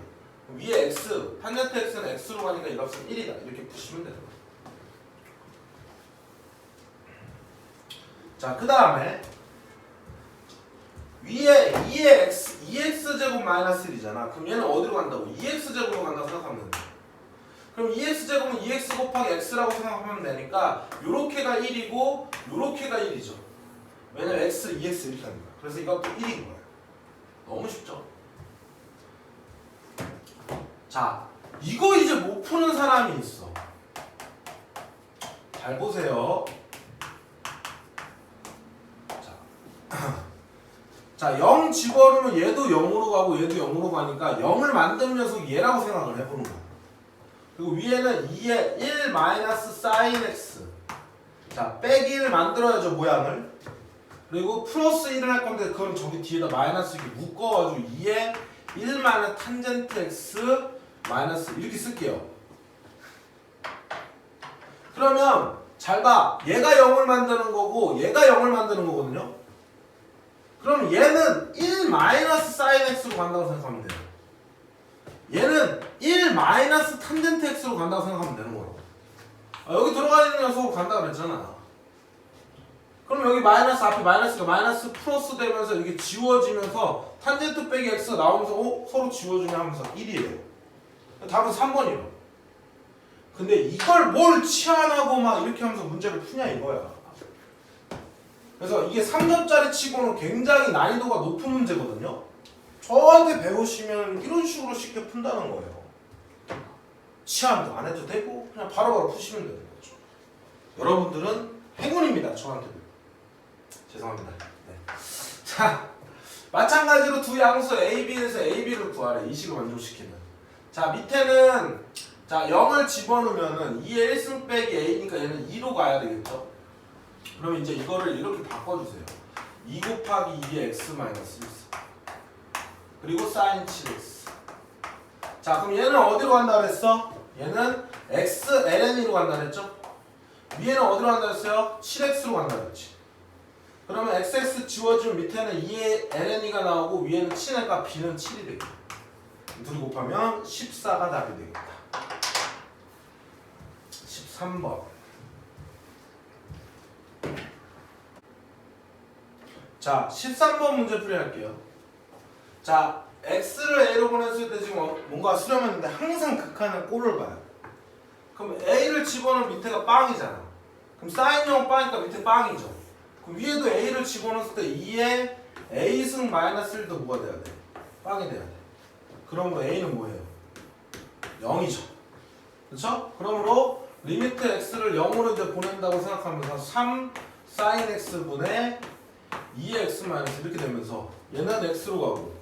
위에 x, 탄젠트 x는 x로 가니까 이 값은 1이다 이렇게 푸시면 되는 거예요. 자 그 다음에 위에 2x 제곱 마이너스 1이잖아. 그럼 얘는 어디로 간다고? 2x 제곱으로 간다고 생각하면 돼. 그럼 2x 제곱은 2x 곱하기 x라고 생각하면 되니까 요렇게가 1이고 요렇게가 1이죠. 왜냐면 x, 2x 이렇게 하는 거야. 그래서 이것도 1인 거야. 너무 쉽죠? 자, 이거 이제 못 푸는 사람이 있어. 잘 보세요. 자, 0 집어넣으면 얘도 0으로 가고 얘도 0으로 가니까 0을 만드는 녀석이 얘라고 생각을 해보는 거야. 그리고 위에는 2의 1 마이너스 사인 x. 자, 빼기 1을 만들어야죠, 모양을. 그리고 플러스 1을 할 건데 그건 저기 뒤에다 마이너스 이렇게 묶어가지고 2의 1 마이너스 탄젠트 x 마이너스 이렇게 쓸게요. 그러면 잘 봐. 얘가 0을 만드는 거고 얘가 0을 만드는 거거든요. 그럼 얘는 1 마이너스 사인 x로 간다고 생각하면 돼요. 얘는 1 마이너스 탄젠트 x로 간다고 생각하면 되는 거라고. 여기 들어가 있는 녀석으로 간다고 그랬잖아. 그럼 여기 마이너스 앞에 마이너스가 마이너스 플러스 되면서 이게 지워지면서 탄젠트 빼기 x가 나오면서 서로 지워주냐 하면서 1이에요. 답은 3번이에요. 근데 이걸 뭘 치환하고 막 이렇게 하면서 문제를 푸냐 이거야. 그래서 이게 3점짜리 치고는 굉장히 난이도가 높은 문제거든요. 저한테 배우시면 이런 식으로 쉽게 푼다는 거예요. 치환도 안 해도 되고 그냥 바로바로 푸시면 되는 거죠. 여러분들은 행운입니다. 저한테. 죄송합니다. 네. 자, 마찬가지로 두 양수 A, B에서 A, B를 구하래. 이 식을 만족시키면. 자, 밑에는 자 0을 집어넣으면은 2의 1승 빼기 A니까 얘는 2로 가야 되겠죠. 그럼 이제 이거를 이렇게 바꿔주세요. 2 곱하기 2의 x 마이너스 1 그리고 사인 7x. 자 그럼 얘는 어디로 간다 그랬어? 얘는 x ln으로 간다 그랬죠? 위에는 어디로 간다 그랬어요? 7x로 간다 그랬지. 그러면 xx 지워주면 밑에는 2의 ln이가 나오고 위에는 7니까 b는 7이 되겠다. 둘이 곱하면 14가 답이 되겠다. 13번. 자, 13번 문제 풀이할게요. 자, x를 a로 보냈을 때 지금 뭔가 수렴했는데 항상 극한의 꼴을 봐요. 그럼 a를 집어넣으면 밑에가 빵이잖아. 그럼 사인형 빵이니까 밑에 빵이죠. 그럼 위에도 a를 집어넣었을 때 2에 a승 마이너스 1도 뭐가 돼야 돼? 빵이 돼야 돼. 그러므로 a는 뭐예요? 0이죠. 그렇죠? 그러므로 리미트 x를 0으로 이제 보낸다고 생각하면서 3 sin x분의 2x 마이너스 이렇게 되면서 얘는 x로 가고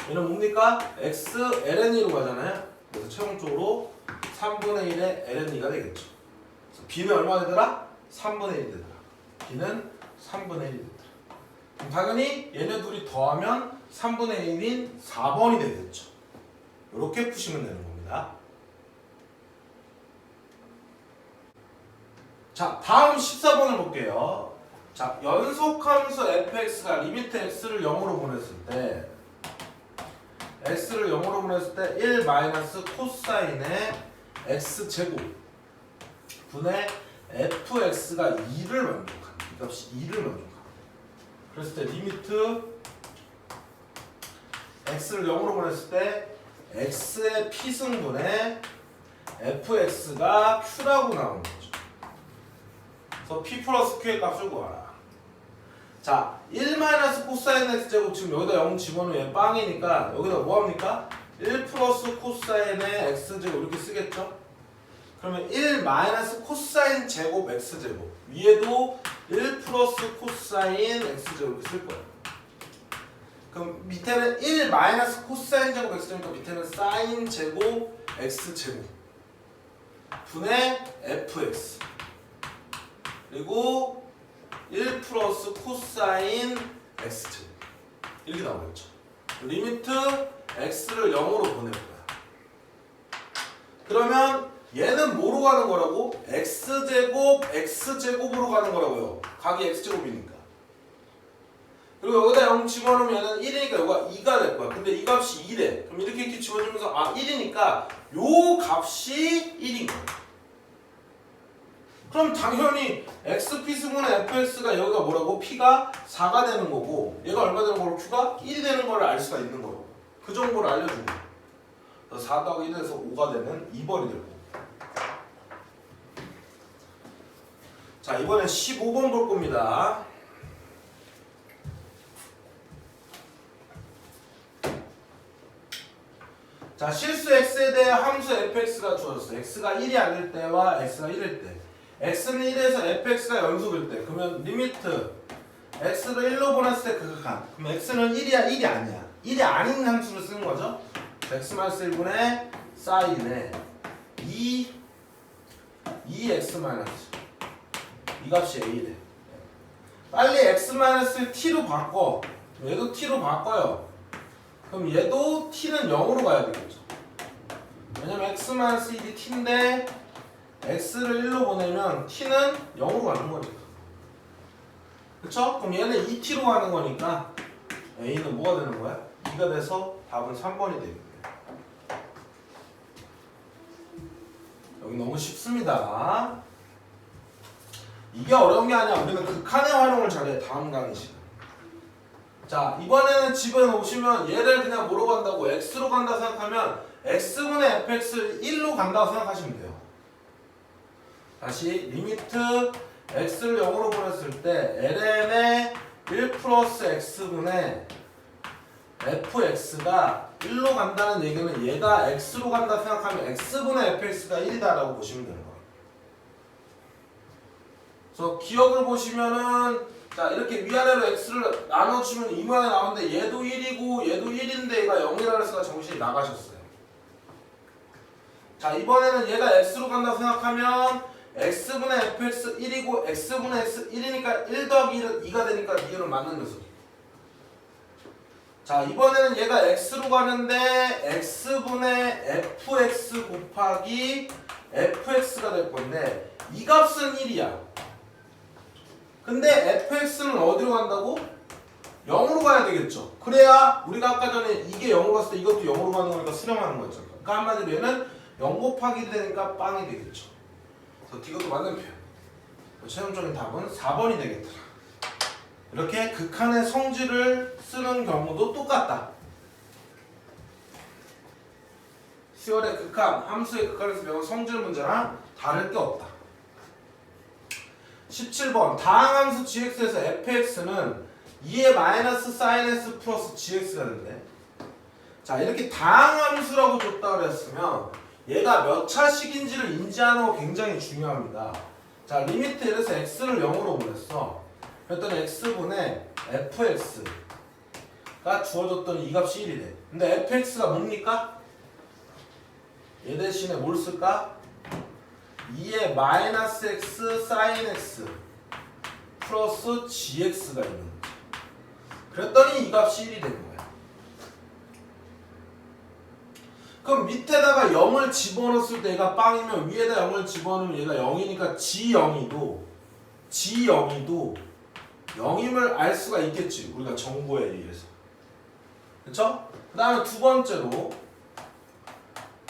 얘는 뭡니까? x ln으로 가잖아요. 그래서 최종적으로 3분의 1의 ln이가 되겠죠. 그래서 b는 얼마 되더라? 3분의 1이 되더라. b는 3분의 1이 되더라. 그럼 당연히 얘네 둘이 더하면 3분의 1인 4번이 되겠죠. 이렇게 푸시면 되는 겁니다. 자, 다음 14번을 볼게요. 자, 연속함수 fx가 리미트 x를 0으로 보냈을 때 x를 0으로 보냈을 때 1 마이너스 코사인의 x제곱 분의 fx가 2를 만족합니다. 이 값이 2를 만족합니다. 그랬을 때 리미트 x를 0으로 보냈을 때 x의 p승분의 fx가 q라고 나오는 거죠. 그래서 p 플러스 q의 값을 구하라. 자, 1 마이너스 코사인 x제곱 지금 여기다 0 집어넣으면 빵이니까 여기다 뭐합니까? 1 플러스 코사인의 x제곱 이렇게 쓰겠죠? 그러면 1 마이너스 코사인 제곱 x제곱 위에도 1 플러스 코사인 x제곱 이렇게 쓸 거예요. 그럼 밑에는 1 마이너스 코사인 제곱 x제곱이니까 밑에는 사인 제곱 x제곱 분의 fx 그리고 1 플러스 코사인 x제곱 이렇게 나오겠죠. 리미트 x를 0으로 보낼 거야. 그러면 얘는 뭐로 가는 거라고? x제곱 x제곱으로 가는 거라고요. 각이 x제곱이니까. 그리고 여기다 0 집어넣으면 얘는 1이니까 여기가 2가 될 거야. 근데 이 값이 2래. 그럼 이렇게 집어주면서 아 1이니까 요 값이 1인 거야. 그럼 당연히 xp승분의 fx가 여기가 뭐라고? p가 4가 되는 거고 얘가 얼마 되는 거고 q가 1이 되는 걸 알 수가 있는 거라고. 그 정보를 알려준 거야. 그래서 4 더하기 1에서 5가 되는 2번이 될 거고. 자, 이번엔 15번 볼 겁니다. 자, 실수 x에 대해 함수 fx가 주어졌어. x가 1이 아닐 때와 x가 1일 때. x는 1에서 fx가 연속일 때. 그러면 리미트 x를 1로 보냈을 때 극한. 그럼 x는 1이야, 1이 아니야. 1이 아닌 함수를 쓰는 거죠. x-1분의 사인에 2x- 이 값이 a래. 빨리 x-t로 바꿔. 얘도 t로 바꿔요. 그럼 얘도 t는 0으로 가야 되겠죠. 왜냐면 x-1이 t인데 x를 1로 보내면 t는 0으로 가는 거니까. 그쵸? 그럼 얘는 2t로 가는 거니까 a는 뭐가 되는 거야? 2가 돼서 답은 3번이 되겠네요. 여기 너무 쉽습니다. 이게 어려운 게 아니야. 우리는 극한의 활용을 잘해. 다음 강의 시간. 자, 이번에는 집에 오시면 얘를 그냥 뭐로 간다고? x로 간다 생각하면 x분의 fx를 1로 간다고 생각하시면 돼요. 다시 리미트 x를 0으로 보냈을 때 ln의 1 플러스 x분의 fx가 1로 간다는 얘기는 얘가 x로 간다 생각하면 x분의 fx가 1이다라고 보시면 되는 거예요. 그래서 기억을 보시면은 자, 이렇게 위아래로 x를 나눠주면 이 모양이 나오는데 얘도 1이고 얘도 1인데 얘가 0이라고 해서 정신이 나가셨어요. 자, 이번에는 얘가 x로 간다고 생각하면 x분의 fx 1이고 x분의 x 1이니까 1 더하기 1은 2가 되니까 니은은 맞는 녀석. 자, 이번에는 얘가 x로 가는데 x분의 fx 곱하기 fx가 될 건데 이 값은 1이야. 근데 fx는 어디로 간다고? 0으로 가야 되겠죠. 그래야 우리가 아까 전에 이게 0으로 갔을 때 이것도 0으로 가는 거니까 수렴하는 거죠. 그러니까 한마디로 얘는 0 곱하기 1 되니까 빵이 되겠죠. 그래서 이것도 맞는 표현. 최종적인 답은 4번이 되겠더라. 이렇게 극한의 성질을 쓰는 경우도 똑같다. 수열의 극한, 함수의 극한에서 배운 성질 문제랑 다를 게 없다. 17번 다항함수 gx에서 fx는 2의 마이너스 sin s 플러스 gx가 된대. 자, 이렇게 다항함수라고 줬다 그랬으면 얘가 몇 차식인지를 인지하는 거 굉장히 중요합니다. 자, 리미트 이래서 x를 0으로 보냈어. 그랬더니 x분의 fx가 주어졌더니 이 값이 1이래. 근데 fx가 뭡니까? 얘 대신에 뭘 쓸까? 2의 마이너스 x sin x 플러스 gx가 있는 거야. 그랬더니 이 값이 1이 된 거야. 그럼 밑에다가 0을 집어넣었을 때 얘가 빵이면 위에다 0을 집어넣으면 얘가 0이니까 g0이도 0임을 알 수가 있겠지. 우리가 정보에 의해서. 그쵸? 그 다음에 두 번째로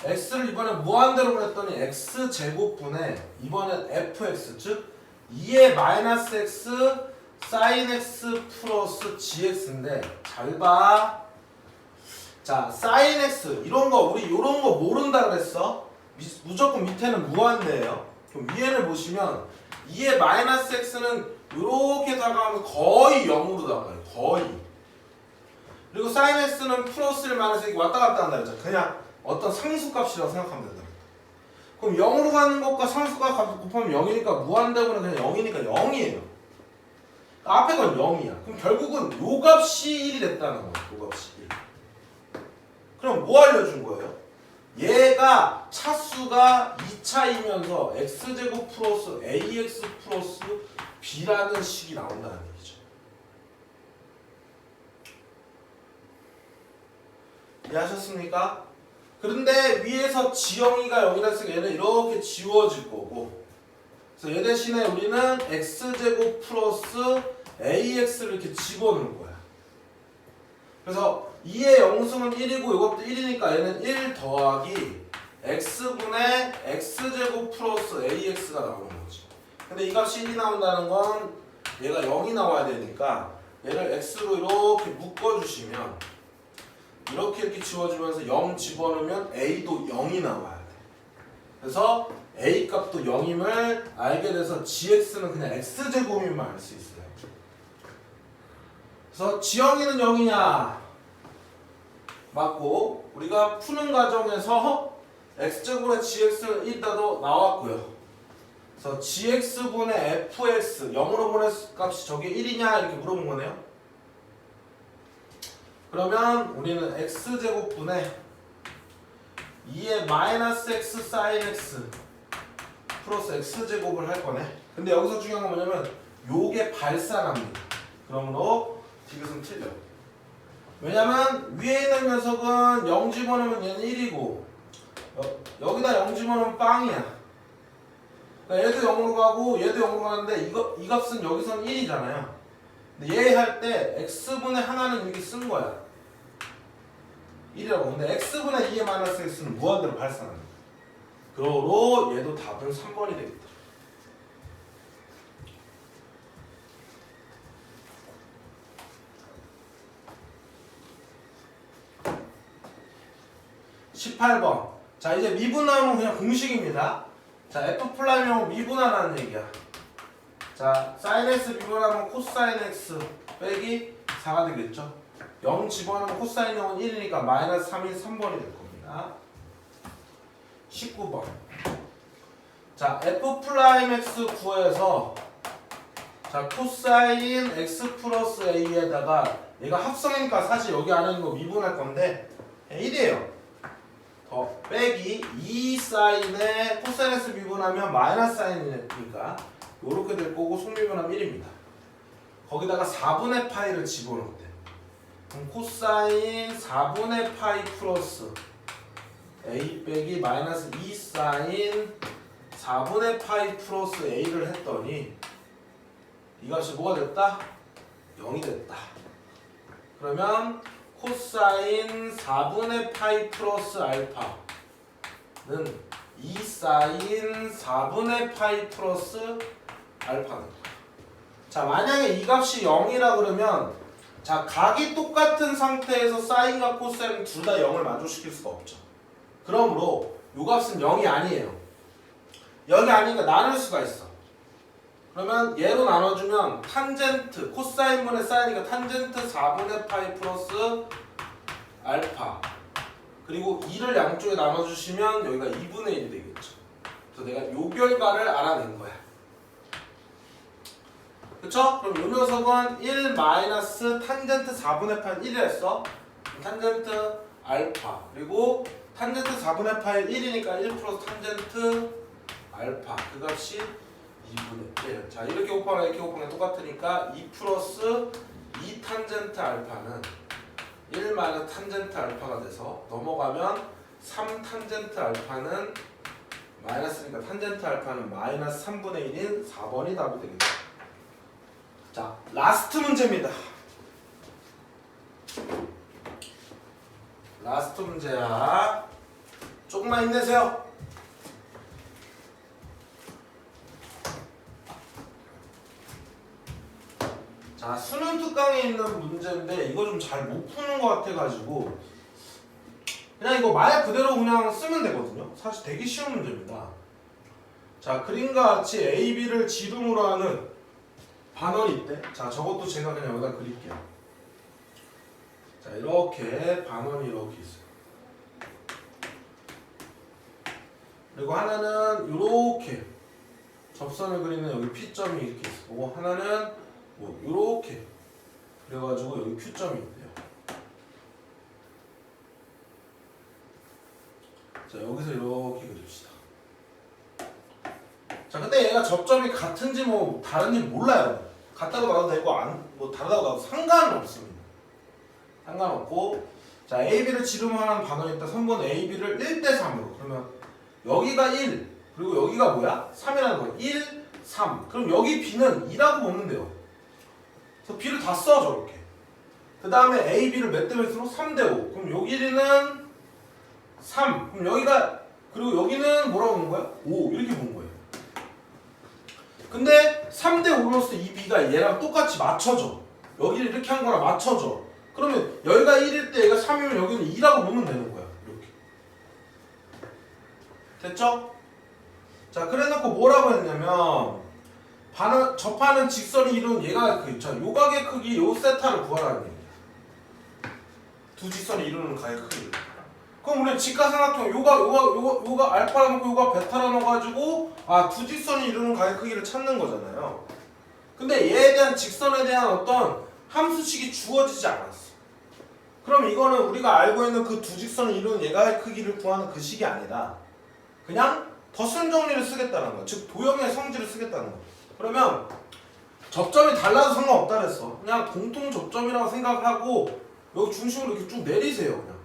x를 이번에 무한대로 보냈더니 x제곱분의 이번엔 fx 즉 2의 마이너스 x sin x 플러스 gx인데 잘 봐. 자, sin x 이런 거 우리 이런 거 모른다 그랬어. 무조건 밑에는 무한대예요. 그럼 위에를 보시면 2의 마이너스 x는 이렇게 다가가면 거의 0으로 다가가요. 거의. 그리고 sin x는 플러스 1 마이너스 1 왔다 갔다 한다 그랬잖아. 그냥 어떤 상수값이라고 생각하면 된다. 그럼 0으로 가는 것과 상수값 곱하면 0이니까 무한대고는 그냥 0이니까 0이에요. 앞에 건 0이야. 그럼 결국은 요 값이 1이 됐다는 거야. 요 값이 1. 그럼 뭐 알려준 거예요? 얘가 차수가 2차이면서 x제곱 플러스 ax 플러스 b라는 식이 나온다는 얘기죠. 이해하셨습니까? 그런데 위에서 지영이가 0이라 했으니까 얘는 이렇게 지워질 거고, 그래서 얘 대신에 우리는 x제곱 플러스 ax를 이렇게 집어넣는 거야. 그래서 2의 영승은 1이고 이것도 1이니까 얘는 1 더하기 x분의 x제곱 플러스 ax가 나오는 거지. 근데 이 값이 1이 나온다는 건 얘가 0이 나와야 되니까 얘를 x로 이렇게 묶어주시면 이렇게 지워주면서 0 집어넣으면 a도 0이 나와야 돼. 그래서 a 값도 0임을 알게 돼서 gx는 그냥 x제곱임만 알 수 있어요. 그래서 지영이는 0이냐? 맞고 우리가 푸는 과정에서 x제곱의 gx는 1다도 나왔고요. 그래서 gx분의 fx 0으로 보낼 값이 저게 1이냐 이렇게 물어본 거네요. 그러면 우리는 x제곱분의 2의 마이너스 x sin x 플러스 x제곱을 할 거네. 근데 여기서 중요한 건 뭐냐면 요게 발산합니다. 그러므로 디귿은 틀려. 왜냐면 위에 있는 녀석은 0 집어넣으면 얘는 1이고 여기다 0 집어넣으면 빵이야. 그러니까 얘도 0으로 가고 얘도 0으로 가는데 이 값은 여기선 1이잖아요. 근데 얘 할 때 x분의 하나는 이렇게 쓴 거야. 1이라고. 근데 x분의 2의 마이너스 x는 무한대로 발산합니다. 그러므로 얘도 답은 3번이 되겠다. 18번. 자, 이제 미분하면 그냥 공식입니다. 자, F'하고 미분하라는 얘기야. 자, sin x 미분하면 코사인 x 빼기 4가 되겠죠. 0 집어넣으면 코사인 0은 1이니까 마이너스 3이 3번이 될 겁니다. 19번. 자, F'x 구해서 자, 코사인 x 플러스 a에다가 얘가 합성이니까 사실 여기 안에 있는 거 미분할 건데 1이에요. 더 빼기 2 사인에 코사인 x 미분하면 마이너스 사인이니까 요렇게 될 거고 속미분하면 1입니다. 거기다가 4분의 파이를 집어넣을 때 그럼 코사인 4분의 파이 플러스 a 빼기 마이너스 2 사인 4분의 파이 플러스 a를 했더니 이 값이 뭐가 됐다? 0이 됐다. 그러면 코사인 4분의 파이 플러스 알파는 2 사인 4분의 파이 플러스 알파는. 자, 만약에 이 값이 0이라 그러면 자, 각이 똑같은 상태에서 사인과 코사인 둘 다 0을 만족시킬 수가 없죠. 그러므로 요 값은 0이 아니에요. 0이 아니니까 나눌 수가 있어. 그러면 얘로 나눠주면 탄젠트 코사인분의 사인이니까 탄젠트 4분의 파이 플러스 알파 그리고 2를 양쪽에 나눠주시면 여기가 2분의 1이 되겠죠. 그래서 내가 요 결과를 알아낸 거야. 그쵸? 그럼 요 녀석은 1 마이너스 탄젠트 4분의 파이 1이 했어. 탄젠트 알파 그리고 탄젠트 4분의 파이 1이니까 1 플러스 탄젠트 알파 그 값이 2분의 1. 자 이렇게 곱하면 이렇게 곱하면 똑같으니까 2 플러스 2 탄젠트 알파는 1 마이너스 탄젠트 알파가 돼서 넘어가면 3 탄젠트 알파는 마이너스니까 탄젠트 알파는 마이너스 3분의 1인 4번이 답이 되겠다. 자 라스트 문제입니다. 라스트 문제야. 조금만 힘내세요. 자, 수능 특강에 있는 문제인데 이거 좀 잘 못 푸는 것 같아가지고 그냥 이거 말 그대로 그냥 쓰면 되거든요. 사실 되게 쉬운 문제입니다. 자, 그림과 같이 A, B를 지름으로 하는 반원이 있대. 자, 저것도 제가 그냥 여기다 그릴게요. 자, 이렇게 반원이 이렇게 있어요. 그리고 하나는 이렇게 접선을 그리는 여기 P점이 이렇게 있어. 그리고 하나는 뭐 이렇게 그래가지고 여기 Q점이 있대요. 자 여기서 이렇게 그립시다. 자 근데 얘가 접점이 같은지 뭐 다른지 몰라요. 같다고 나도 되고 뭐 다르다고 나도 상관은 없습니다. 상관없고 자 AB를 지름으로 하는 반원이 있다. 3번 AB를 1대3으로 그러면 여기가 1 그리고 여기가 뭐야? 3이라는 거야. 1, 3 그럼 여기 B는 2라고 보면 돼요. 그래서 B를 다 써 저렇게. 그 다음에 A, B를 몇 대 몇으로? 3대5 그럼 여기 1은 3 그럼 여기가 그리고 여기는 뭐라고 보는 거야? 5 이렇게 본 거예요. 근데 3대5로서 이 B가 얘랑 똑같이 맞춰져. 여기를 이렇게 한 거랑 맞춰져. 그러면 여기가 1일 때 얘가 3이면 여기는 2라고 보면 되는 거야. 이렇게. 됐죠? 자 그래놓고 뭐라고 했냐면 접하는 직선이 이룬 얘가 요 각의 크기 요 세타를 구하라는 얘기야. 두 직선이 이루는 각의 크기. 그럼 우리 직각삼각형 요가 알파라 놓고 요가 베타라 넣어가지고 두 직선이 이루는 각의 크기를 찾는 거잖아요. 근데 얘에 대한 직선에 대한 어떤 함수식이 주어지지 않았어. 그럼 이거는 우리가 알고 있는 그 두 직선을 이루는 얘가의 크기를 구하는 그 식이 아니라 그냥 덧셈 정리를 쓰겠다는 거야. 즉 도형의 성질을 쓰겠다는 거야. 그러면 접점이 달라도 상관없다 그랬어. 그냥 공통 접점이라고 생각하고 여기 중심으로 이렇게 쭉 내리세요. 그냥.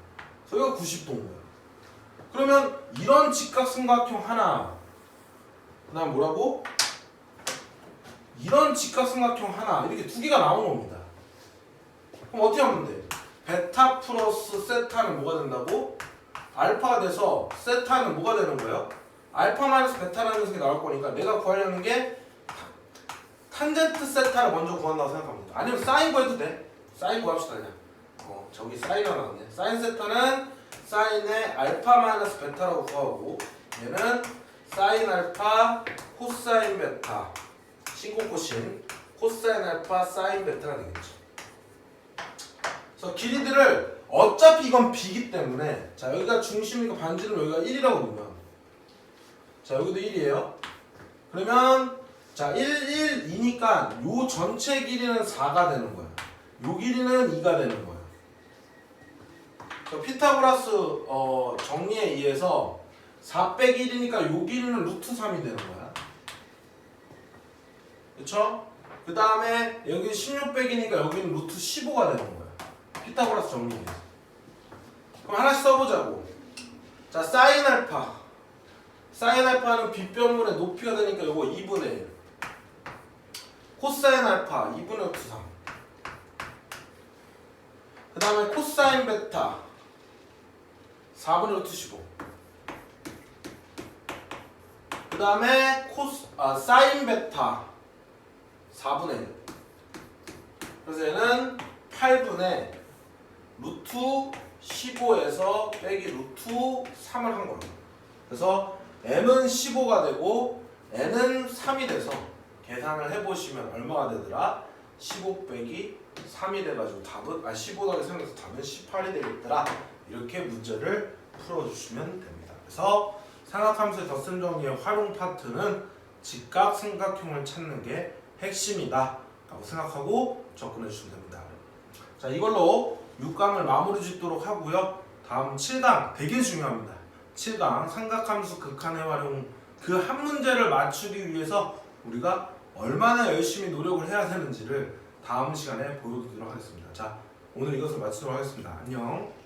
그래서 여기가 90도인 거야. 그러면 이런 직각삼각형 하나 그 다음 뭐라고? 이런 직각삼각형 하나 이렇게 두 개가 나온 겁니다. 그럼 어떻게 하면 돼? 베타 플러스 세타는 뭐가 된다고? 알파가 돼서 세타는 뭐가 되는 거예요? 알파 마이너스 베타라는 녀석이 나올 거니까 내가 구하려는 게 탄젠트 세타를 먼저 구한다고 생각합니다. 아니면 사인 구해도 돼. 사인 구합시다 그냥. 저기 사인 하나 나왔네. 사인 세타는 사인의 알파 마이너스 베타라고 구하고 얘는 사인 알파 코사인 베타 신코코신 코사인 알파 사인 베타가 되겠죠. 그래서 길이들을 어차피 이건 B이기 때문에 자 여기가 중심이니까 반지름 여기가 1이라고 보면 자 여기도 1이에요. 그러면 자 1, 1, 2니까 요 전체 길이는 4가 되는 거야. 요 길이는 2가 되는 거야. 피타고라스 정리에 의해서 4 빼기 1이니까 요 길이는 루트 3이 되는 거야. 그쵸? 그 다음에 여기 16 빼기니까 여기는 루트 15가 되는 거야. 피타고라스 정리에 의해서. 그럼 하나씩 써보자고. 자 사인 알파. 사인 알파는 빗변분의 높이가 되니까 요거 2분의 1. 코사인 알파 2분의 루트 3. 그 다음에 코사인 베타 4분의 루트 15. 그 다음에 사인 베타 4분의 1. 그래서 얘는 8분의 루트 15에서 빼기 루트 3을 한 거예요. 그래서 m은 15가 되고 n은 3이 돼서 계산을 해보시면 얼마가 되더라? 15 빼기 3이 돼가지고 답은 15 더하기 3에서 답은 18이 되겠더라. 이렇게 문제를 풀어주시면 됩니다. 그래서 삼각함수의 덧셈 정리의 활용 파트는 직각 삼각형을 찾는 게 핵심이다 라고 생각하고 접근해 주시면 됩니다. 자, 이걸로 6강을 마무리 짓도록 하고요. 다음 7강 되게 중요합니다. 7강 삼각함수 극한의 활용 그 한 문제를 맞추기 위해서 우리가 얼마나 열심히 노력을 해야 되는지를 다음 시간에 보여드리도록 하겠습니다. 자, 오늘 이것을 마치도록 하겠습니다. 안녕.